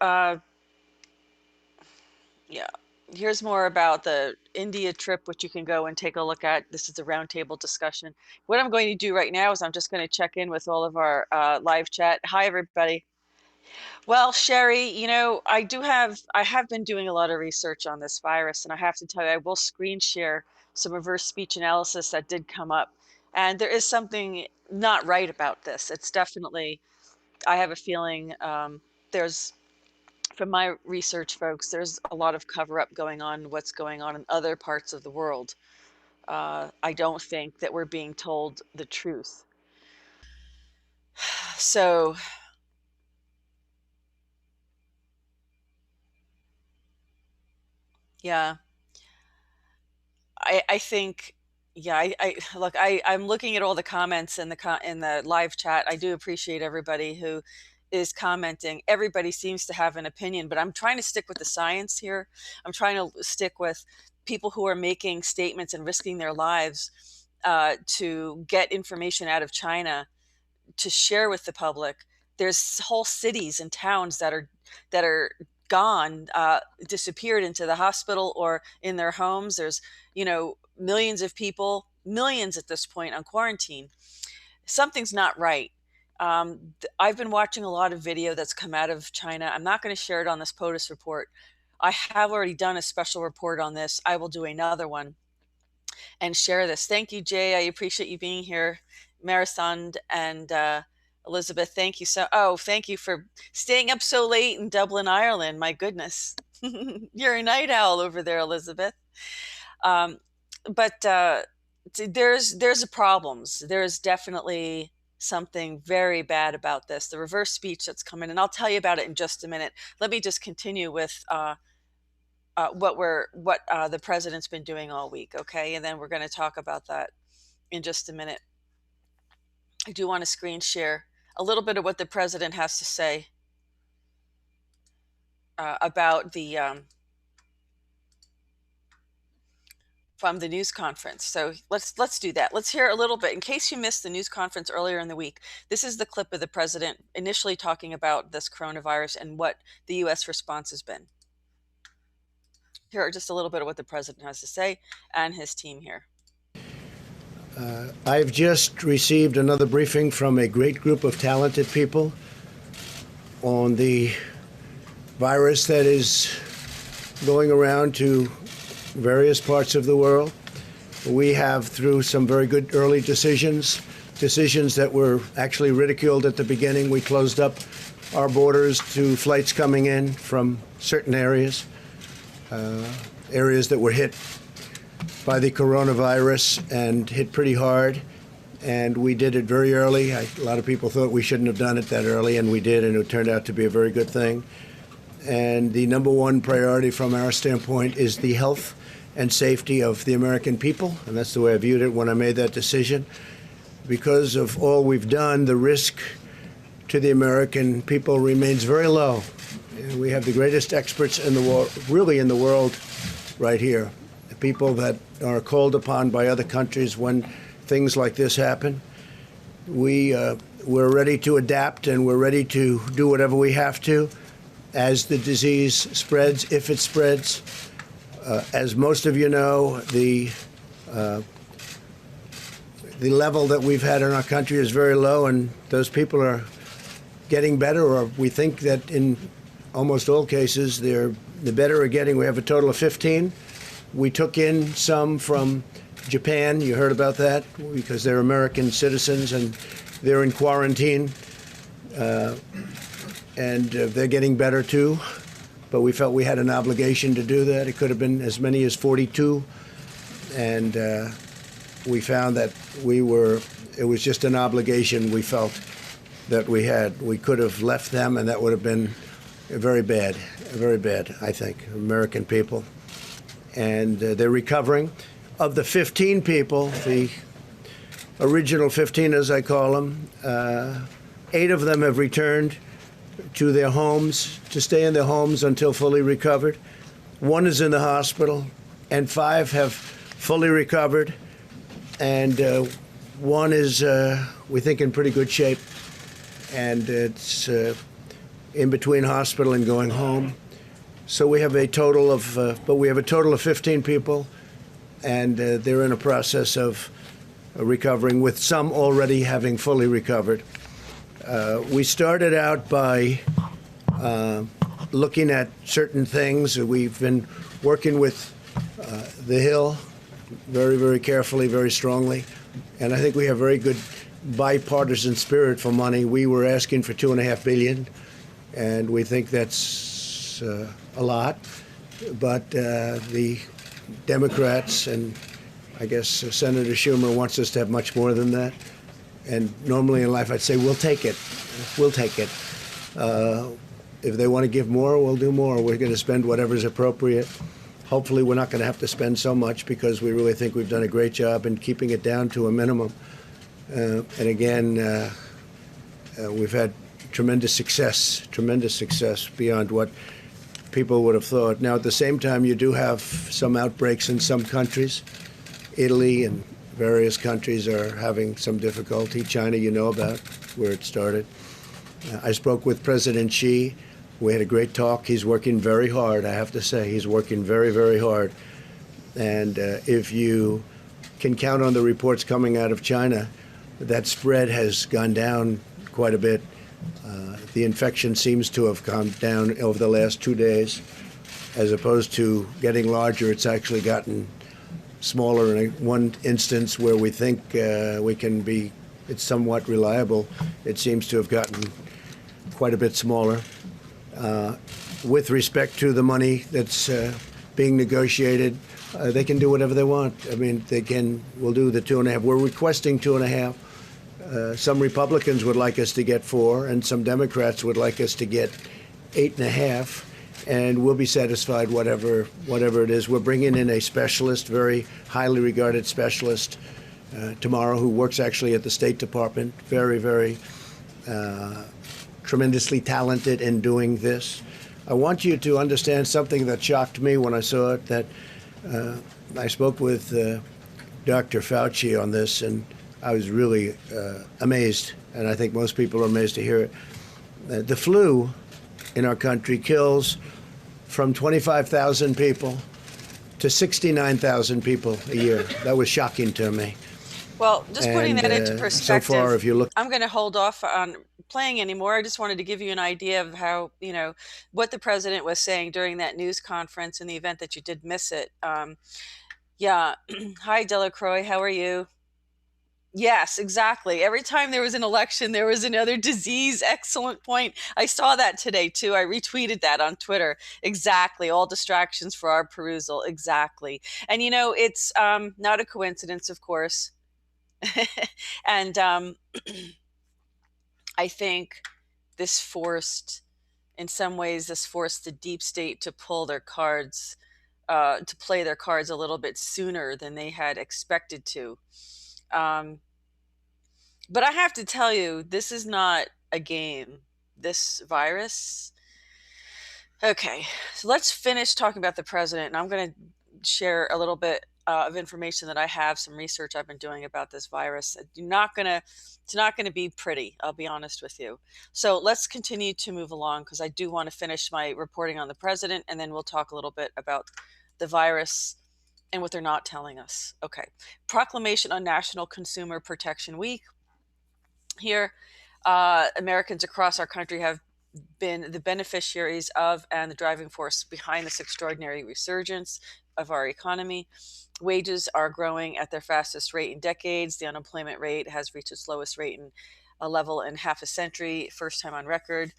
S1: yeah, here's more about the India trip, which you can go and take a look at. This is a roundtable discussion. What I'm going to do right now is I'm just going to check in with all of our live chat. Hi, everybody. Well, Sherry, I have been doing a lot of research on this virus, and I have to tell you, I will screen share some reverse speech analysis that did come up. And there is something not right about this. It's definitely, I have a feeling from my research, folks, there's a lot of cover-up going on, what's going on in other parts of the world. I don't think that we're being told the truth. So, yeah, I think, yeah, I'm looking at all the comments in the live chat. I do appreciate everybody who is commenting. Everybody seems to have an opinion, but I'm trying to stick with the science here. I'm trying to stick with people who are making statements and risking their lives to get information out of China to share with the public. There's whole cities and towns that are gone, disappeared into the hospital or in their homes. There's, millions of people, millions at this point, on quarantine. Something's not right. I've been watching a lot of video that's come out of China. I'm not going to share it on this POTUS report. I have already done a special report on this. I will do another one and share this. Thank you, Jay. I appreciate you being here. Marisand and Elizabeth, thank you thank you for staying up so late in Dublin, Ireland. My goodness. You're a night owl over there, Elizabeth. But there's problems. There's definitely something very bad about this, the reverse speech that's coming, and I'll tell you about it in just a minute. Let me just continue with what the president's been doing all week, okay? And then we're going to talk about that in just a minute. I do want to screen share a little bit of what the president has to say about the from the news conference. So let's do that. Let's hear a little bit. In case you missed the news conference earlier in the week, this is the clip of the president initially talking about this coronavirus and what the U.S. response has been. Here are just a little bit of what the president has to say and his team here.
S2: I've just received another briefing from a great group of talented people on the virus that is going around to various parts of the world. We have, through some very good early decisions that were actually ridiculed at the beginning, we closed up our borders to flights coming in from certain areas that were hit by the coronavirus and hit pretty hard. And we did it very early. A lot of people thought we shouldn't have done it that early, and we did, and it turned out to be a very good thing. And the number one priority from our standpoint is the health and safety of the American people, and that's the way I viewed it when I made that decision. Because of all we've done, the risk to the American people remains very low. And we have the greatest experts in the world, really in the world, right here. The people that are called upon by other countries when things like this happen. We're ready to adapt, and we're ready to do whatever we have to as the disease spreads, if it spreads. As most of you know, the level that we've had in our country is very low, and those people are getting better, or we think that in almost all cases, the better are getting. We have a total of 15. We took in some from Japan. You heard about that, because they're American citizens and they're in quarantine. And they're getting better too. But we felt we had an obligation to do that. It could have been as many as 42. And we found that it was just an obligation we felt that we had. We could have left them, and that would have been very bad, I think, American people. And they're recovering. Of the 15 people, the original 15, as I call them, 8 of them have returned to their homes, to stay in their homes until fully recovered. 1 is in the hospital, and 5 have fully recovered. And 1 is, we think, in pretty good shape. And it's in between hospital and going home. So we have a total of, 15 people, and they're in a process of recovering, with some already having fully recovered. We started out by looking at certain things. We've been working with the Hill very, very carefully, very strongly, and I think we have very good bipartisan spirit for money. We were asking for $2.5 billion, and we think that's a lot, but the Democrats and I guess Senator Schumer wants us to have much more than that. And normally in life I'd say, we'll take it. We'll take it. If they want to give more, we'll do more. We're going to spend whatever's appropriate. Hopefully we're not going to have to spend so much, because we really think we've done a great job in keeping it down to a minimum. And again, we've had tremendous success beyond what people would have thought. Now, at the same time, you do have some outbreaks in some countries. Italy and various countries are having some difficulty. China, you know about where it started. I spoke with President Xi. We had a great talk. He's working very hard, I have to say. He's working very, very hard. And if you can count on the reports coming out of China, that spread has gone down quite a bit. The infection seems to have gone down over the last 2 days. as opposed to getting larger, it's actually gotten smaller. In one instance where we think it's somewhat reliable, it seems to have gotten quite a bit smaller. With respect to the money that's being negotiated, they can do whatever they want. I mean, we'll do the 2.5. We're requesting 2.5. Some Republicans would like us to get 4, and some Democrats would like us to get 8.5. And we'll be satisfied whatever it is. We're bringing in a specialist, very highly regarded specialist, tomorrow, who works actually at the State Department. Very, very tremendously talented in doing this. I want you to understand something that shocked me when I saw it, that I spoke with Dr. Fauci on this, and I was really amazed, and I think most people are amazed to hear it. The flu in our country kills from 25,000 people to 69,000 people a year. That was shocking to me.
S1: Well, just putting that into perspective,
S2: so far, if you look,
S1: I'm going to hold off on playing anymore. I just wanted to give you an idea of how, what the president was saying during that news conference in the event that you did miss it. Yeah. Hi, Delacroix. How are you? Yes, exactly. Every time there was an election, there was another disease. Excellent point. I saw that today, too. I retweeted that on Twitter. Exactly. All distractions for our perusal. Exactly. And, it's not a coincidence, of course. And I think this forced the deep state to pull their cards, to play their cards a little bit sooner than they had expected to. But I have to tell you, this is not a game. This virus. Okay, so let's finish talking about the president. And I'm going to share a little bit of information that I have, some research I've been doing about this virus. It's not going to be pretty, I'll be honest with you. So let's continue to move along, because I do want to finish my reporting on the president, and then we'll talk a little bit about the virus and what they're not telling us. Okay, proclamation on National Consumer Protection Week. Here, Americans across our country have been the beneficiaries of and the driving force behind this extraordinary resurgence of our economy. Wages are growing at their fastest rate in decades. The unemployment rate has reached its lowest rate in a level in half a century, first time on record.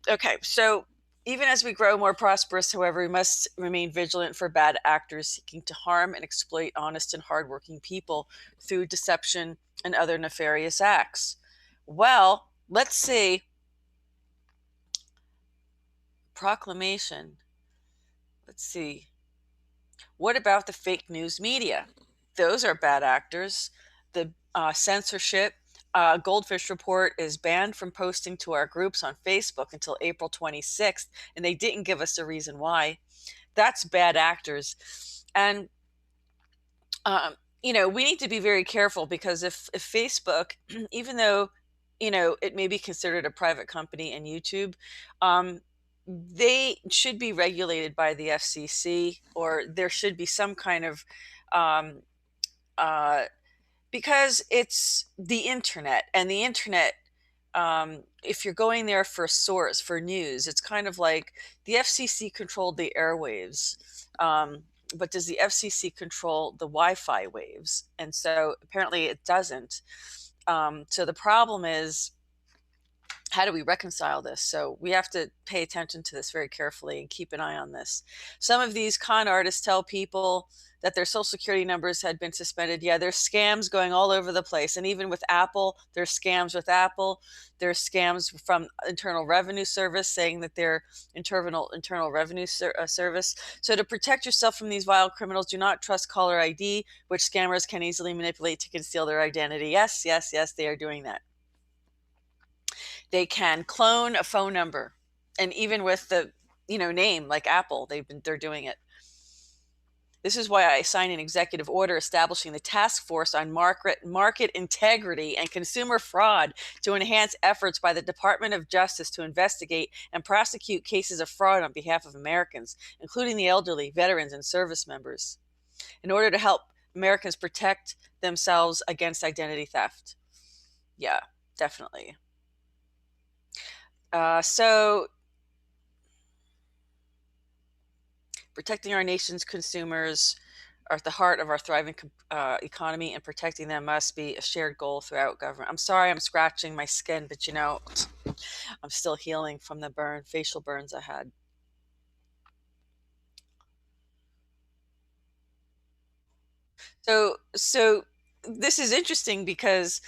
S1: Okay, so even as we grow more prosperous, however, we must remain vigilant for bad actors seeking to harm and exploit honest and hardworking people through deception and other nefarious acts. Well, let's see. Proclamation. Let's see. What about the fake news media? Those are bad actors. The censorship. GoldFish Report is banned from posting to our groups on Facebook until April 26th, and they didn't give us a reason why. That's bad actors. And we need to be very careful, because if Facebook, even though, it may be considered a private company in YouTube, they should be regulated by the FCC, or there should be some kind of, because it's the internet, and the internet, if you're going there for a source, for news, it's kind of like the FCC controlled the airwaves. But does the FCC control the Wi-Fi waves? And so apparently it doesn't. So the problem is, how do we reconcile this? So we have to pay attention to this very carefully and keep an eye on this. Some of these con artists tell people that their social security numbers had been suspended. Yeah, there's scams going all over the place. And even with Apple, there's scams with Apple. There's scams from Internal Revenue Service saying that they're Internal Revenue Service. So to protect yourself from these vile criminals, do not trust caller ID, which scammers can easily manipulate to conceal their identity. Yes, yes, yes, they are doing that. They can clone a phone number, and even with the name like Apple, they're doing it. This is why I signed an executive order establishing the task force on market integrity and consumer fraud to enhance efforts by the Department of Justice to investigate and prosecute cases of fraud on behalf of Americans, including the elderly, veterans, and service members, in order to help Americans protect themselves against identity theft. Yeah, definitely. So Protecting our nation's consumers are at the heart of our thriving economy, and protecting them must be a shared goal throughout government. I'm sorry I'm scratching my skin, but I'm still healing from the facial burns I had. So this is interesting because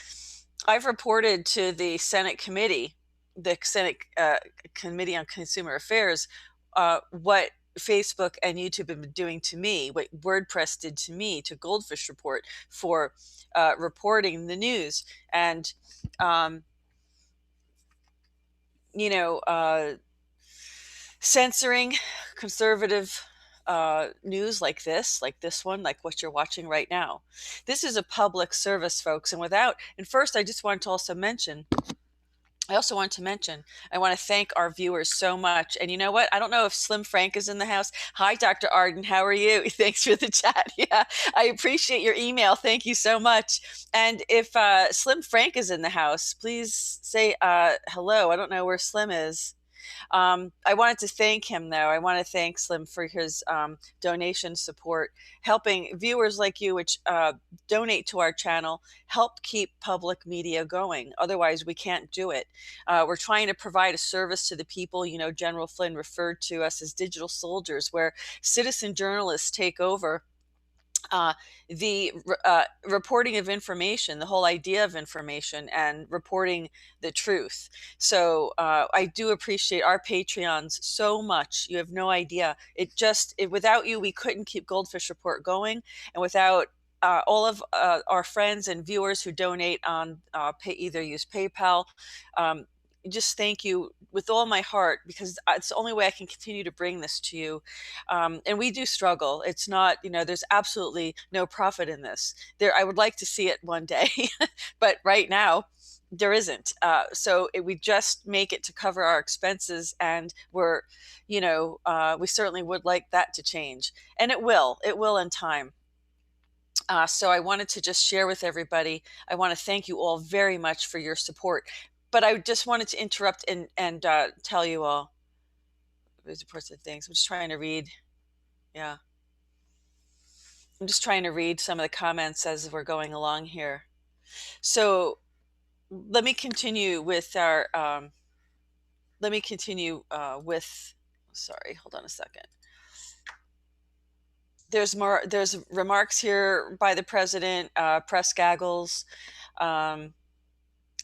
S1: I've reported to the Senate Committee on Consumer Affairs, what Facebook and YouTube have been doing to me, what WordPress did to me, to GoldFish Report, for reporting the news. And, censoring conservative news like this one, like what you're watching right now. This is a public service, folks. And first, I want to mention, I want to thank our viewers so much. And you know what? I don't know if Slim Frank is in the house. Hi, Dr. Arden. How are you? Thanks for the chat. Yeah, I appreciate your email. Thank you so much. And if Slim Frank is in the house, please say hello. I don't know where Slim is. I wanted to thank him, though. I want to thank Slim for his donation support, helping viewers like you, which donate to our channel, help keep public media going. Otherwise, we can't do it. We're trying to provide a service to the people. General Flynn referred to us as digital soldiers, where citizen journalists take over the reporting of information, the whole idea of information, and reporting the truth. So I do appreciate our Patreons so much. You have no idea. Without you, we couldn't keep GoldFish Report going, and without all of our friends and viewers who donate on either use PayPal. Just thank you with all my heart, because it's the only way I can continue to bring this to you. And we do struggle. It's not, there's absolutely no profit in this. I would like to see it one day, but right now there isn't. We just make it to cover our expenses, and we certainly would like that to change, and it will in time. So I wanted to just share with everybody. I want to thank you all very much for your support. But I just wanted to interrupt and tell you all these reports of things. I'm just trying to read. Yeah. I'm just trying to read some of the comments as we're going along here. So let me continue with our, sorry, hold on a second. There's remarks here by the president, press gaggles,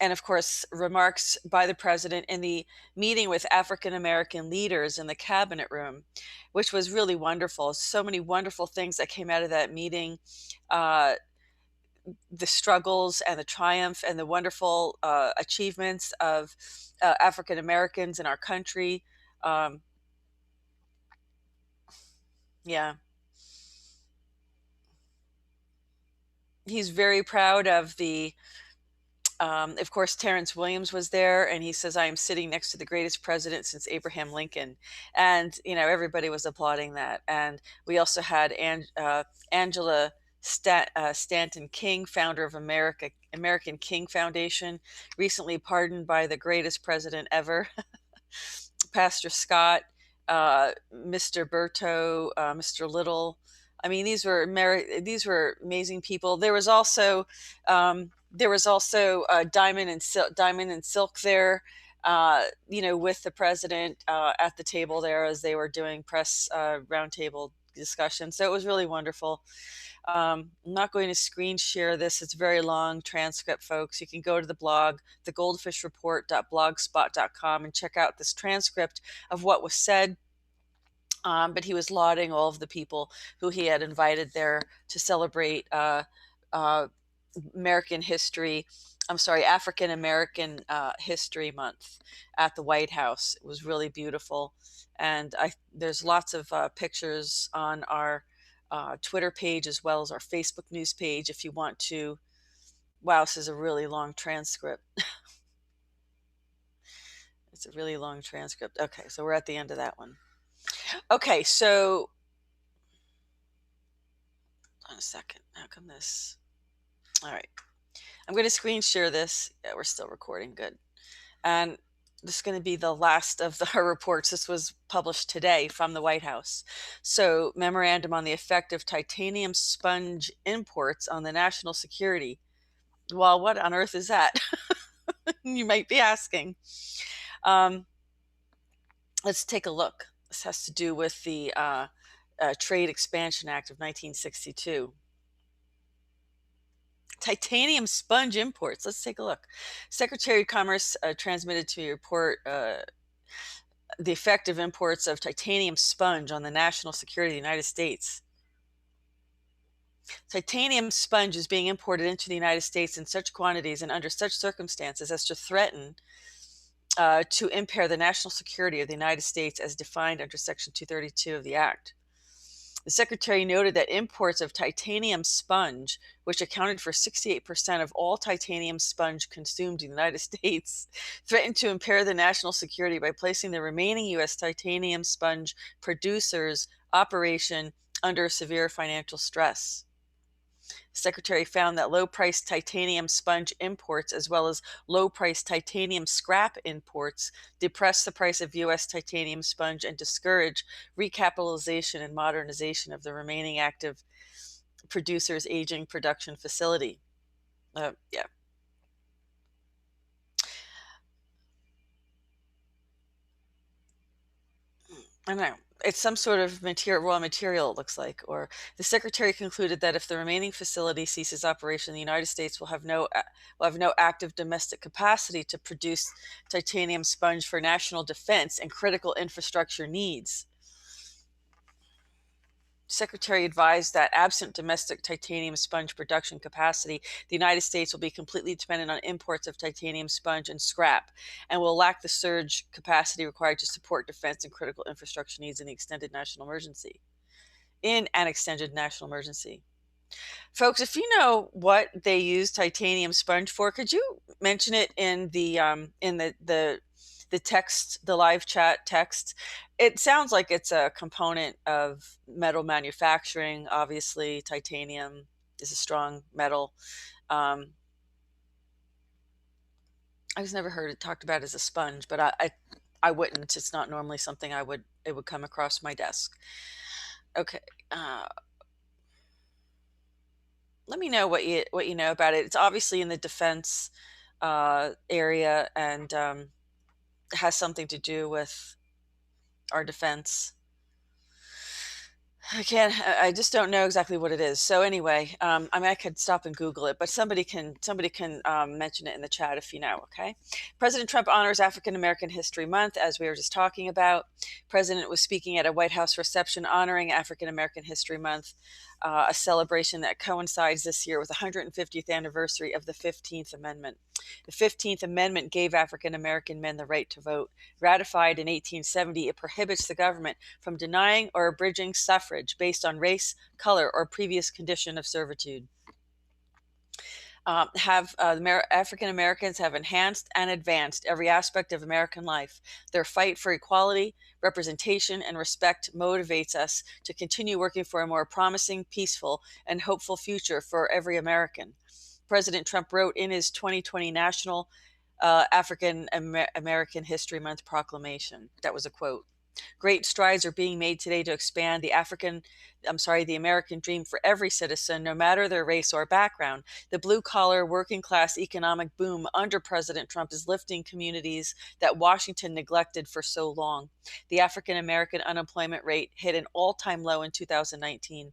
S1: and of course, remarks by the president in the meeting with African-American leaders in the cabinet room, which was really wonderful. So many wonderful things that came out of that meeting. The struggles and the triumph and the wonderful achievements of African-Americans in our country. Yeah. He's very proud of of course, Terrence Williams was there, and he says, "I am sitting next to the greatest president since Abraham Lincoln." And, everybody was applauding that. And we also had Angela Stanton King, founder of American King Foundation, recently pardoned by the greatest president ever, Pastor Scott, Mr. Berto, Mr. Little. I mean, these were amazing people. There was also Diamond and Silk there, with the president at the table there as they were doing press roundtable discussion. So it was really wonderful. I'm not going to screen share this. It's a very long transcript, folks. You can go to the blog, thegoldfishreport.blogspot.com, and check out this transcript of what was said. But he was lauding all of the people who he had invited there to celebrate African-American History Month at the White House. It was really beautiful. And there's lots of pictures on our Twitter page, as well as our Facebook news page, if you want to. Wow, this is a really long transcript. It's a really long transcript. Okay, so we're at the end of that one. Okay, so hold on a second. How come this? All right, I'm going to screen share this. Yeah, we're still recording. Good. And this is going to be the last of her reports. This was published today from the White House. So, memorandum on the effect of titanium sponge imports on the national security. Well, what on earth is that? You might be asking. Let's take a look. This has to do with the Trade Expansion Act of 1962. Titanium sponge imports. Let's take a look. Secretary of Commerce transmitted to me a report the effect of imports of titanium sponge on the national security of the United States. Titanium sponge is being imported into the United States in such quantities and under such circumstances as to threaten to impair the national security of the United States as defined under Section 232 of the Act. The Secretary noted that imports of titanium sponge, which accounted for 68% of all titanium sponge consumed in the United States, threatened to impair the national security by placing the remaining U.S. titanium sponge producers' operation under severe financial stress. The Secretary found that low-priced titanium sponge imports, as well as low-priced titanium scrap imports, depress the price of U.S. titanium sponge and discourage recapitalization and modernization of the remaining active producers' aging production facility. Yeah. I don't know. It's some sort of raw material, it looks like. Or the Secretary concluded that if the remaining facility ceases operation, the United States will have no active domestic capacity to produce titanium sponge for national defense and critical infrastructure needs. Secretary advised that absent domestic titanium sponge production capacity, the United States will be completely dependent on imports of titanium sponge and scrap, and will lack the surge capacity required to support defense and critical infrastructure needs in an extended national emergency. Folks, if you know what they use titanium sponge for, could you mention it in the text, the live chat text? It sounds like it's a component of metal manufacturing. Obviously, titanium is a strong metal. I was never heard it talked about as a sponge, but I wouldn't. It's not normally something it would come across my desk. Okay. Let me know what you know about it. It's obviously in the defense area, and has something to do with our defense. I just don't know exactly what it is. So anyway, I could stop and Google it, but somebody can mention it in the chat if you know. Okay. President Trump honors African American History Month, as we were just talking about. President was speaking at a White House reception honoring African American History Month, a celebration that coincides this year with the 150th anniversary of the 15th Amendment. The 15th Amendment gave African American men the right to vote. Ratified in 1870, it prohibits the government from denying or abridging suffrage based on race, color, or previous condition of servitude. African Americans have enhanced and advanced every aspect of American life. Their fight for equality, representation, and respect motivates us to continue working for a more promising, peaceful, and hopeful future for every American. President Trump wrote in his 2020 National African American History Month proclamation. That was a quote. Great strides are being made today to expand the American dream for every citizen, no matter their race or background. The blue-collar, working-class economic boom under President Trump is lifting communities that Washington neglected for so long. The African American unemployment rate hit an all-time low in 2019.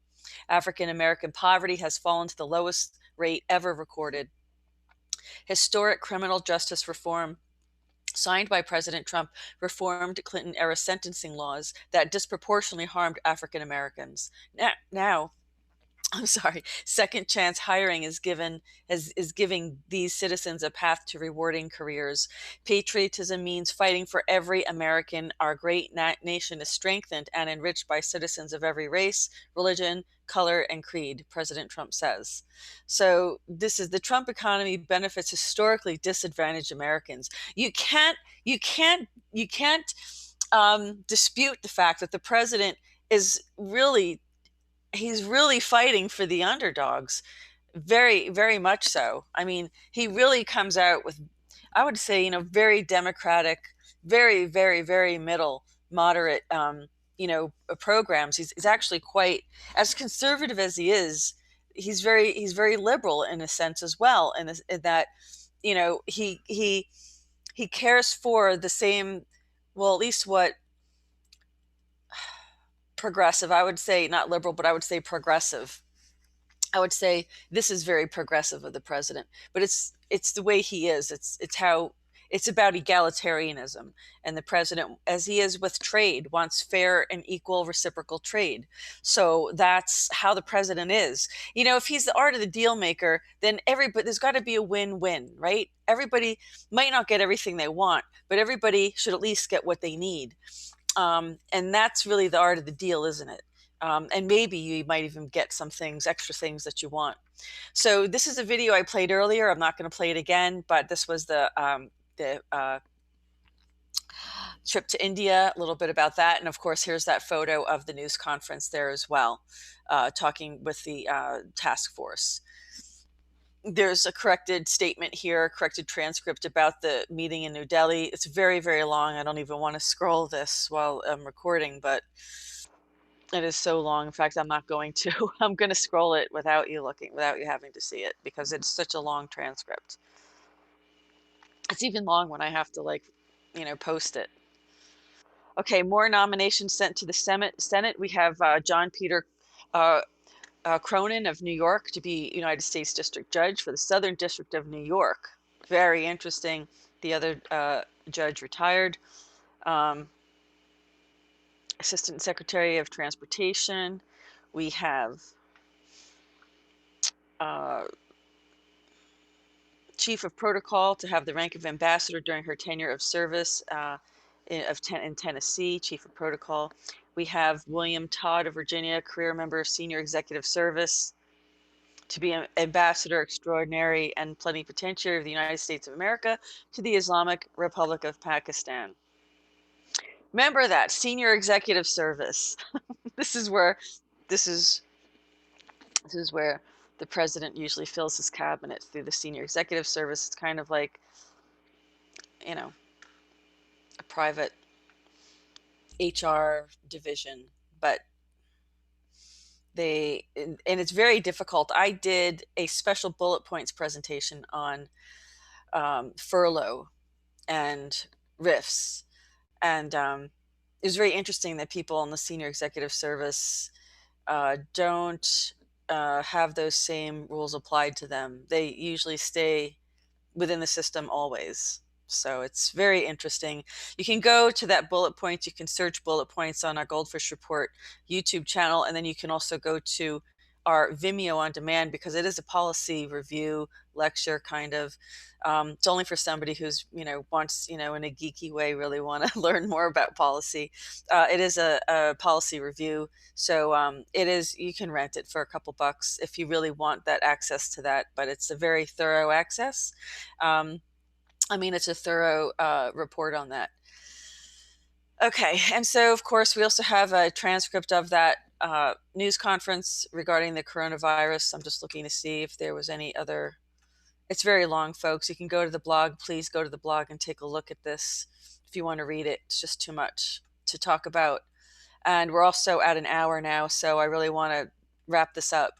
S1: African American poverty has fallen to the lowest rate ever recorded. Historic criminal justice reform signed by President Trump reformed Clinton-era sentencing laws that disproportionately harmed African Americans. Now, second chance hiring is giving these citizens a path to rewarding careers. Patriotism means fighting for every American. Our great nation is strengthened and enriched by citizens of every race, religion, color, and creed, President Trump says. So this is the Trump economy benefits historically disadvantaged Americans. You can't dispute the fact that the president is he's really fighting for the underdogs, very, very much so. I mean, he really comes out with, I would say, very democratic very, very, very middle, moderate, programs. He's actually quite, as conservative as he is, he's very liberal in a sense as well, in that, he cares for the same, well, at least what progressive, I would say, not liberal, but I would say progressive. I would say this is very progressive of the president, but it's the way he is. It's about egalitarianism, and the president, as he is with trade, wants fair and equal reciprocal trade. So that's how the president is. If he's the art of the deal maker, then there's got to be a win-win, right? Everybody might not get everything they want, but everybody should at least get what they need. And that's really the art of the deal, isn't it? And maybe you might even get some things, extra things that you want. So this is a video I played earlier. I'm not going to play it again, but this was the trip to India, a little bit about that. And of course, here's that photo of the news conference there as well, talking with the task force. There's a corrected statement here, a corrected transcript about the meeting in New Delhi. It's very, very long. I don't even want to scroll this while I'm recording, but it is so long. In fact, I'm not going to. I'm going to scroll it without you having to see it, because it's such a long transcript. It's even long when I have to post it. Okay, more nominations sent to the Senate. We have John Peter Cronin of New York to be United States District Judge for the Southern District of New York. Very interesting. The other judge retired. Assistant Secretary of Transportation. We have Chief of Protocol to have the rank of ambassador during her tenure of service in Tennessee, Chief of Protocol. We have William Todd of Virginia, career member of Senior Executive Service, to be an Ambassador Extraordinary and Plenipotentiary of the United States of America to the Islamic Republic of Pakistan. Remember that, Senior Executive Service. This is where the president usually fills his cabinet, through the Senior Executive Service. It's kind of like, a private HR division, but and it's very difficult. I did a special bullet points presentation on furlough and RIFs, and it was very interesting that people on the Senior Executive Service don't have those same rules applied to them. They usually stay within the system always. So it's very interesting. You can go to that bullet points. You can search bullet points on our GoldFish Report YouTube channel. And then you can also go to our Vimeo on demand, because it is a policy review lecture kind of. It's only for somebody who's, wants, in a geeky way, really want to learn more about policy. It is a policy review. So you can rent it for a couple bucks if you really want that access to that, but it's a very thorough access. It's a thorough report on that. Okay, and so of course we also have a transcript of that news conference regarding the coronavirus. I'm just looking to see if there was any other. It's very long, folks. You can go to the blog. Please go to the blog and take a look at this if you want to read it. It's just too much to talk about. And we're also at an hour now, so I really want to wrap this up.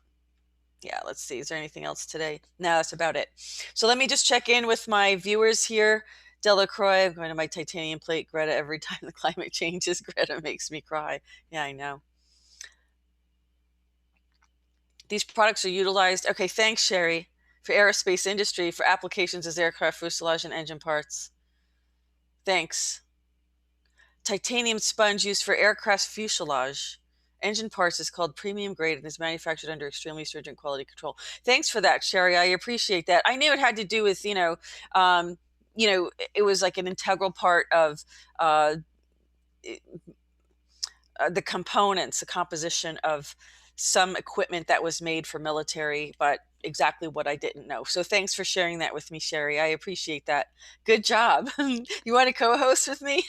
S1: Yeah, let's see. Is there anything else today? No, that's about it. So let me just check in with my viewers here. Delacroix, I'm going to my titanium plate. Greta, every time the climate changes, Greta makes me cry. Yeah, I know. These products are utilized. Okay, thanks, Sherry, for aerospace industry, for applications as aircraft fuselage and engine parts. Thanks. Titanium sponge used for aircraft fuselage. Engine parts is called premium grade and is manufactured under extremely stringent quality control. Thanks for that, Sherry. I appreciate that. I knew it had to do with, it was like an integral part of the components, the composition of some equipment that was made for military, but exactly what I didn't know. So thanks for sharing that with me, Sherry. I appreciate that. Good job. You want to co-host with me?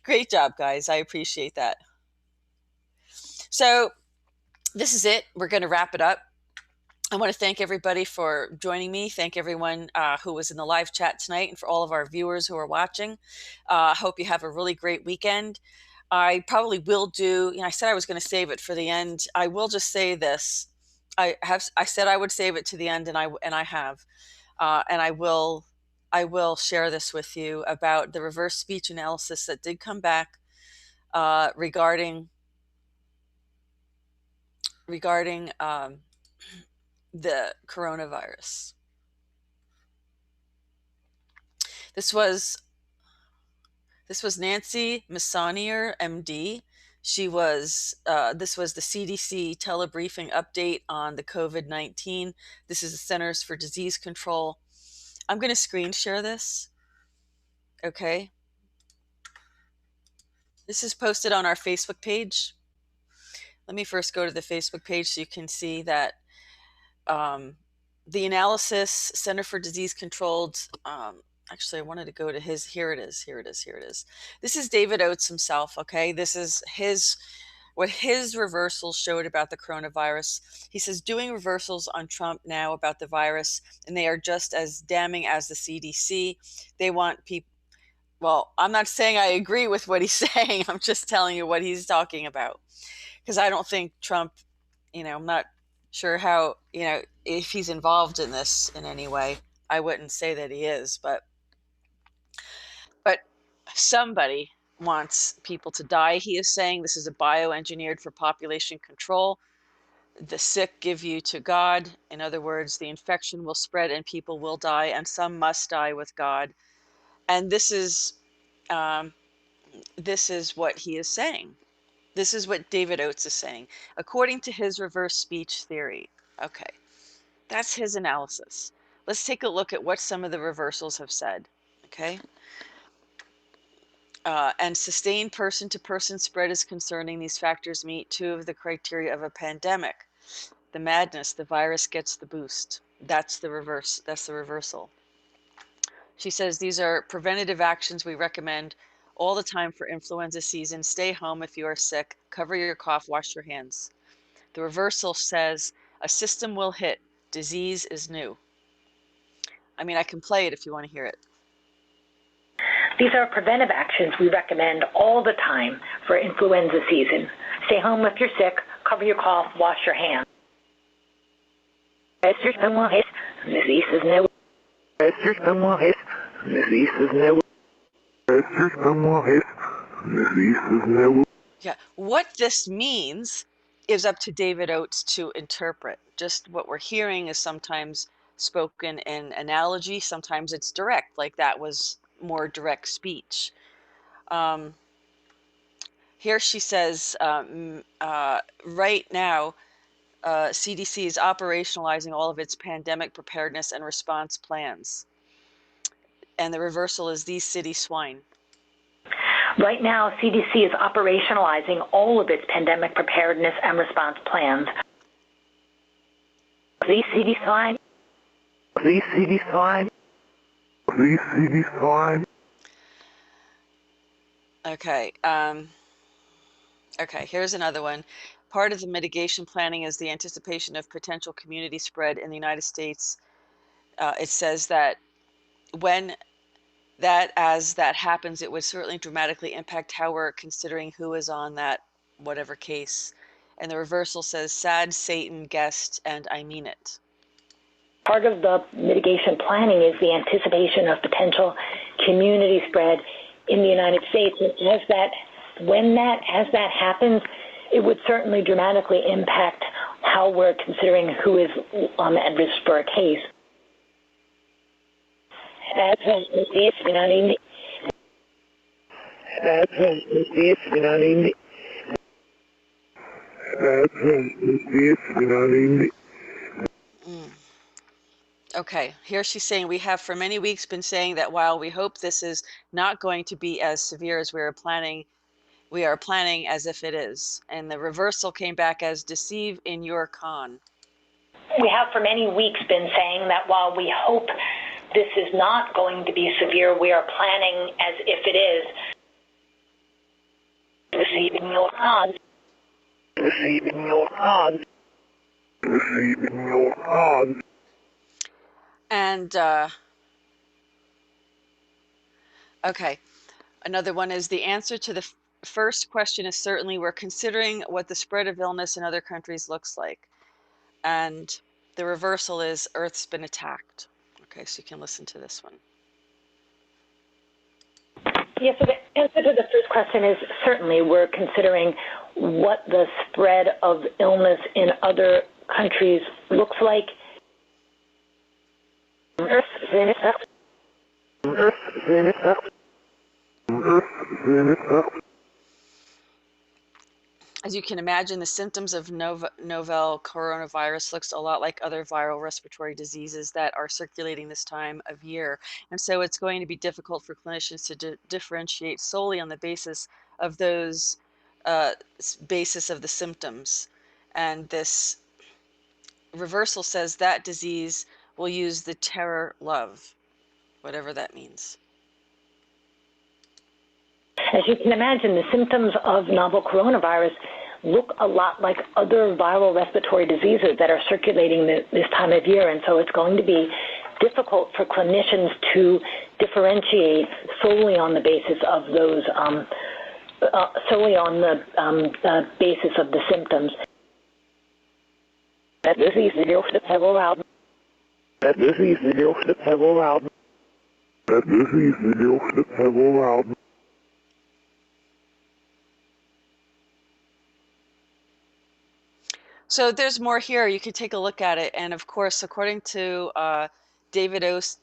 S1: Great job, guys. I appreciate that. So this is it. We're going to wrap it up. I want to thank everybody for joining me. Thank everyone who was in the live chat tonight, and for all of our viewers who are watching. I hope you have a really great weekend. I probably will do, I said I was going to save it for the end. I will just say this. I said I would save it to the end, and I have. And I will share this with you about the reverse speech analysis that did come back regarding the coronavirus. This was Nancy Messonnier, MD. She was, this was the CDC telebriefing update on the COVID-19. This is the Centers for Disease Control. I'm going to screen share this. Okay. This is posted on our Facebook page. Let me first go to the Facebook page so you can see that the analysis, Center for Disease Controlled, actually, I wanted to go to his, here it is. This is David Oates himself, okay? This is what his reversals showed about the coronavirus. He says, doing reversals on Trump now about the virus, and they are just as damning as the CDC. They want people, well, I'm not saying I agree with what he's saying. I'm just telling you what he's talking about. Because I don't think Trump, I'm not sure how, if he's involved in this in any way. I wouldn't say that he is, but somebody wants people to die. He is saying this is a bioengineered for population control. The sick give you to God. In other words, the infection will spread and people will die, and some must die with God. And this is what he is saying. This is what David Oates is saying, according to his reverse speech theory. Okay, that's his analysis. Let's take a look at what some of the reversals have said. Okay. And sustained person-to-person spread is concerning. These factors meet two of the criteria of a pandemic. The madness, the virus gets the boost. That's the reverse. That's the reversal. She says these are preventative actions we recommend all the time for influenza season. Stay home if you are sick. Cover your cough. Wash your hands. The reversal says a system will hit. Disease is new. I mean, I can play it if you want to hear it.
S10: These are preventive actions we recommend all the time for influenza season. Stay home if you're sick, cover your cough, wash your hands. Disease is new.
S1: Yeah, what this means is up to David Oates to interpret. Just what we're hearing is sometimes spoken in analogy, sometimes it's direct, like that was more direct speech. Here she says, right now, CDC is operationalizing all of its pandemic preparedness and response plans. And the reversal is these city swine.
S10: Right now, CDC is operationalizing all of its pandemic preparedness and response plans. These city swine. These city swine. These city swine.
S1: Okay. Okay, here's another one. Part of the mitigation planning is the anticipation of potential community spread in the United States. It says that as that happens, it would certainly dramatically impact how we're considering who is on that whatever case. And the reversal says, sad Satan guessed, and I mean it.
S10: Part of the mitigation planning is the anticipation of potential community spread in the United States. As that happens, it would certainly dramatically impact how we're considering who is at risk for a case.
S1: Okay, here she's saying, we have for many weeks been saying that while we hope this is not going to be as severe as we are planning as if it is. And the reversal came back as deceive in your con.
S10: We have for many weeks been saying that while we hope this is not going to be severe, we are planning as if it is. Deceive in your con. Deceive in your con.
S1: And okay, another one is the answer to the first question is certainly we're considering what the spread of illness in other countries looks like. And the reversal is Earth's been attacked. Okay, so you can listen to this one.
S10: Yes, so the answer to the first question is certainly we're considering what the spread of illness in other countries looks like.
S1: As you can imagine, the symptoms of novel coronavirus looks a lot like other viral respiratory diseases that are circulating this time of year. And so it's going to be difficult for clinicians to differentiate solely on the basis of those basis of the symptoms. And this reversal says that disease will use the terror love, whatever that means.
S10: As you can imagine, the symptoms of novel coronavirus look a lot like other viral respiratory diseases that are circulating this time of year, and so it's going to be difficult for clinicians to differentiate solely on the basis of those, solely on the basis of the symptoms. That disease
S1: So there's more here. You could take a look at it. And of course, according to David Oates,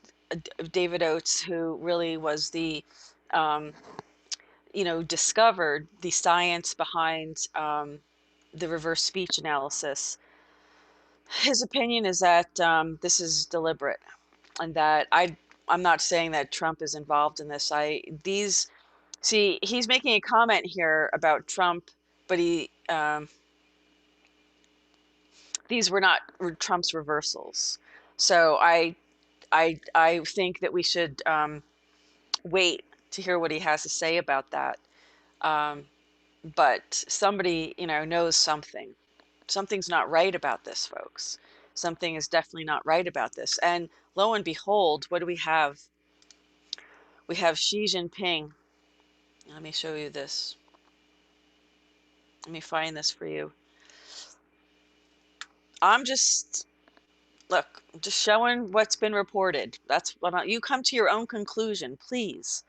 S1: who really was the, discovered the science behind the reverse speech analysis, his opinion is that this is deliberate, and that I'm not saying that Trump is involved in this. He's making a comment here about Trump, but these were not Trump's reversals. So I think that we should wait to hear what he has to say about that. But somebody, knows something. Something's not right about this, folks. Something is definitely not right about this. And lo and behold, what do we have? We have Xi Jinping. Let me show you this. Let me find this for you. I'm just showing what's been reported. That's what you come to your own conclusion, please.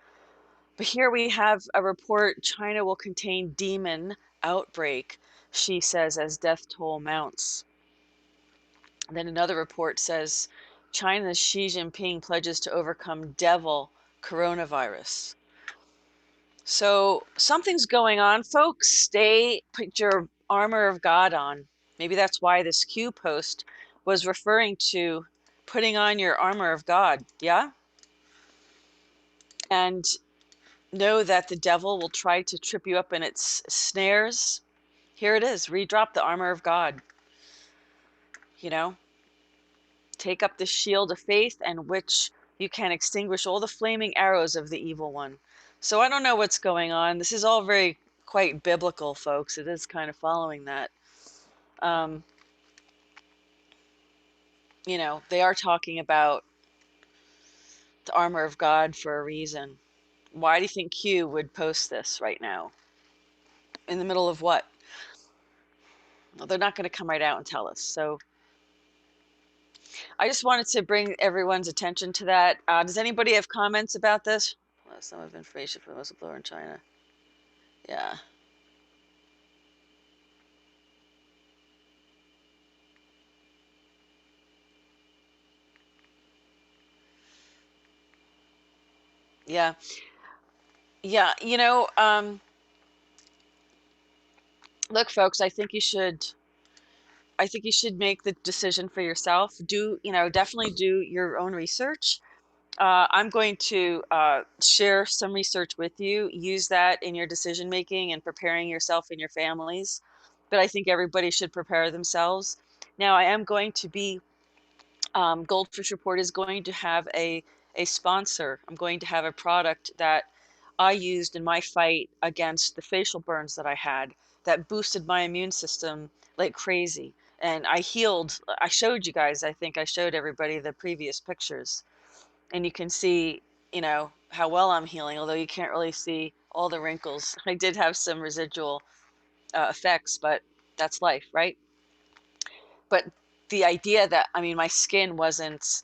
S1: But here we have a report: China will contain demon outbreak, Xi says, as death toll mounts. And then another report says China's Xi Jinping pledges to overcome devil coronavirus. So something's going on, folks. Put your armor of God on. Maybe that's why this Q post was referring to putting on your armor of God, yeah? And know that the devil will try to trip you up in its snares. Here it is. Redrop the armor of God. Take up the shield of faith, and which you can extinguish all the flaming arrows of the evil one. So I don't know what's going on. This is all quite biblical, folks. It is kind of following that. They are talking about the armor of God for a reason. Why do you think Q would post this right now? In the middle of what? Well, they're not going to come right out and tell us. So I just wanted to bring everyone's attention to that. Does anybody have comments about this? Well, some of information from the whistleblower in China. Yeah. Yeah. Yeah. Look, folks, I think you should make the decision for yourself. Definitely do your own research. I'm going to share some research with you. Use that in your decision making and preparing yourself and your families. But I think everybody should prepare themselves. Now, I am going to be, GoldFish Report is going to have a sponsor. I'm going to have a product that I used in my fight against the facial burns that I had that boosted my immune system like crazy. and I healed. I showed you guys, I think I showed everybody the previous pictures, and you can see, how well I'm healing, although you can't really see all the wrinkles. I did have some residual effects, but that's life, right? But the idea that, my skin wasn't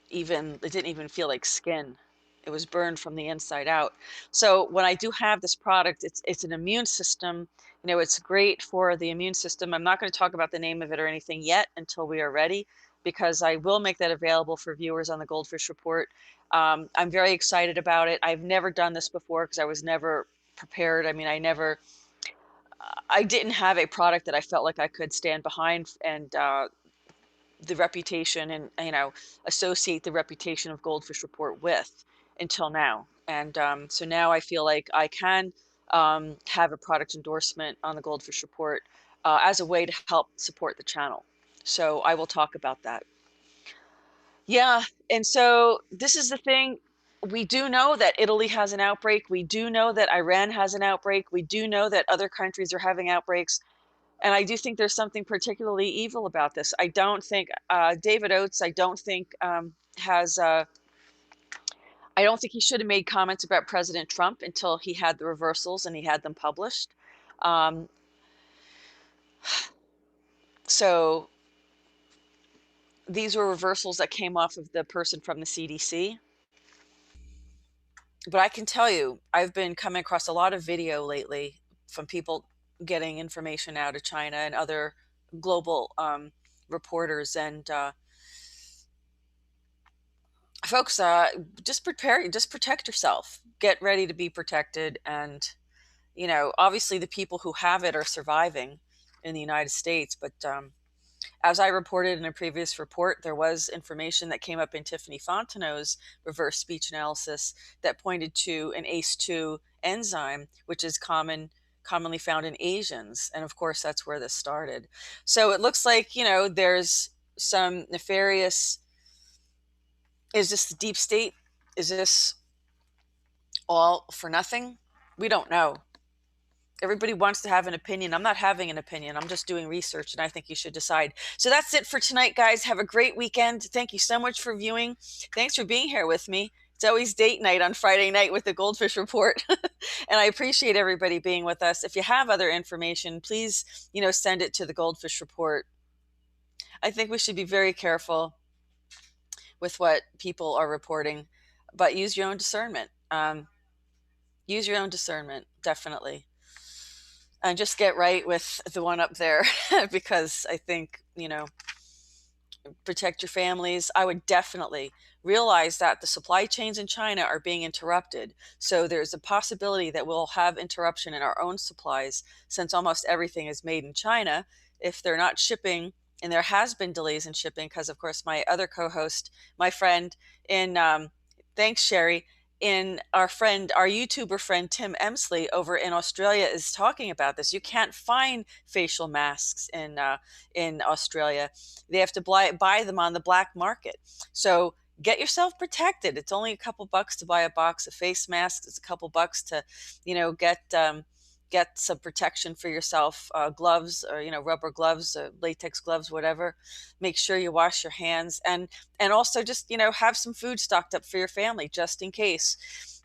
S1: even, it didn't even feel like skin. It was burned from the inside out. So when I do have this product, it's an immune system. It's great for the immune system. I'm not going to talk about the name of it or anything yet until we are ready, because I will make that available for viewers on the GoldFish Report. I'm very excited about it. I've never done this before because I was never prepared. I didn't have a product that I felt like I could stand behind, and the reputation, and associate the reputation of GoldFish Report with, until now. And so now I feel like I can have a product endorsement on the GoldFish Report as a way to help support the channel. So I will talk about that. Yeah, and so this is the thing. We do know that Italy has an outbreak. We do know that Iran has an outbreak. We do know that other countries are having outbreaks. And I do think there's something particularly evil about this. I don't think David Oates, I don't think I don't think he should have made comments about President Trump until he had the reversals and he had them published. So these were reversals that came off of the person from the CDC. But I can tell you, I've been coming across a lot of video lately from people getting information out of China and other global reporters, and folks, just protect yourself. Get ready to be protected. And, obviously the people who have it are surviving in the United States. But as I reported in a previous report, there was information that came up in Tiffany Fontenot's reverse speech analysis that pointed to an ACE2 enzyme, which is commonly found in Asians. And of course, that's where this started. So it looks like, there's some nefarious. Is this the deep state? Is this all for nothing? We don't know. Everybody wants to have an opinion. I'm not having an opinion. I'm just doing research, and I think you should decide. So that's it for tonight, guys. Have a great weekend. Thank you so much for viewing. Thanks for being here with me. It's always date night on Friday night with the GoldFish Report. And I appreciate everybody being with us. If you have other information, please, send it to the GoldFish Report. I think we should be very careful with what people are reporting, but use your own discernment. Use your own discernment, definitely. And just get right with the one up there, because I think, protect your families. I would definitely realize that the supply chains in China are being interrupted. So there's a possibility that we'll have interruption in our own supplies, since almost everything is made in China. If they're not shipping, and there has been delays in shipping, because of course my other co-host, my friend in, thanks Sherry, our YouTuber friend Tim Emsley over in Australia is talking about this. You can't find facial masks in Australia. They have to buy them on the black market. So get yourself protected. It's only a couple bucks to buy a box of face masks. It's a couple bucks to, get some protection for yourself, gloves, or, rubber gloves, latex gloves, whatever. Make sure you wash your hands, and also just, have some food stocked up for your family, just in case.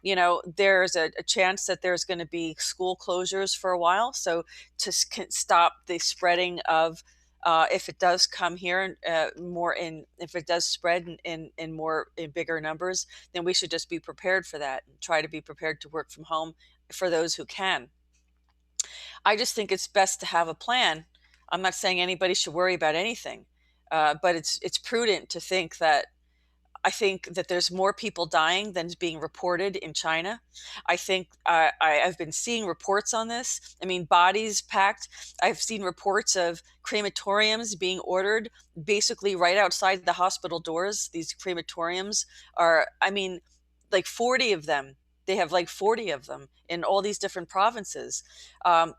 S1: There's a chance that there's going to be school closures for a while. So to stop the spreading of, if it does come here if it does spread in bigger numbers, then we should just be prepared for that and try to be prepared to work from home for those who can. I just think it's best to have a plan. I'm not saying anybody should worry about anything, but it's prudent to think that. I think that there's more people dying than is being reported in China. I think I've been seeing reports on this. Bodies packed. I've seen reports of crematoriums being ordered basically right outside the hospital doors. These crematoriums are, like 40 of them. They have like 40 of them in all these different provinces.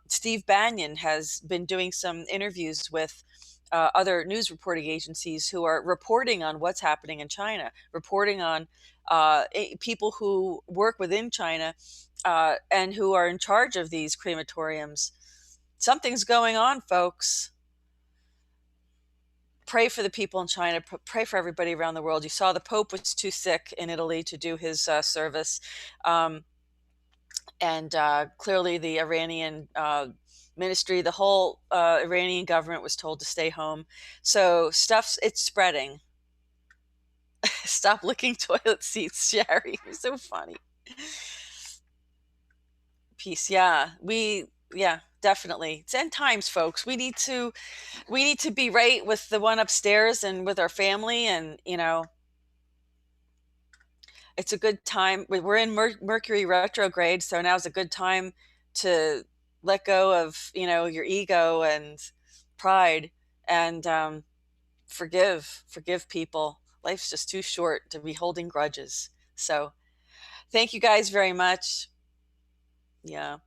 S1: Steve Bannon has been doing some interviews with other news reporting agencies who are reporting on what's happening in China, reporting on people who work within China and who are in charge of these crematoriums. Something's going on, folks. pray for the people in China, pray for everybody around the world. You saw the Pope was too sick in Italy to do his service. And clearly the Iranian ministry, the whole Iranian government was told to stay home. So it's spreading. Stop licking toilet seats, Sherry. You're so funny. Peace. Yeah, definitely. It's end times, folks. We need to be right with the one upstairs and with our family, and it's a good time. We're in Mercury retrograde, so now's a good time to let go of your ego and pride, and forgive people. Life's just too short to be holding grudges. So thank you guys very much. Yeah.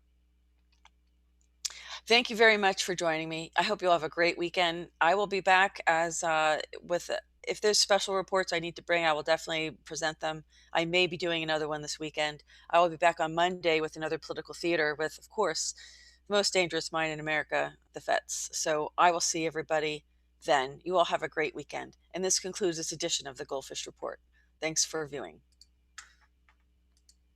S1: Thank you very much for joining me. I hope you'll have a great weekend. I will be back if there's special reports I need to bring, I will definitely present them. I may be doing another one this weekend. I will be back on Monday with another political theater with, of course, the most dangerous mind in America, the Fets. So I will see everybody then. You all have a great weekend. And this concludes this edition of the GoldFish Report. Thanks for viewing.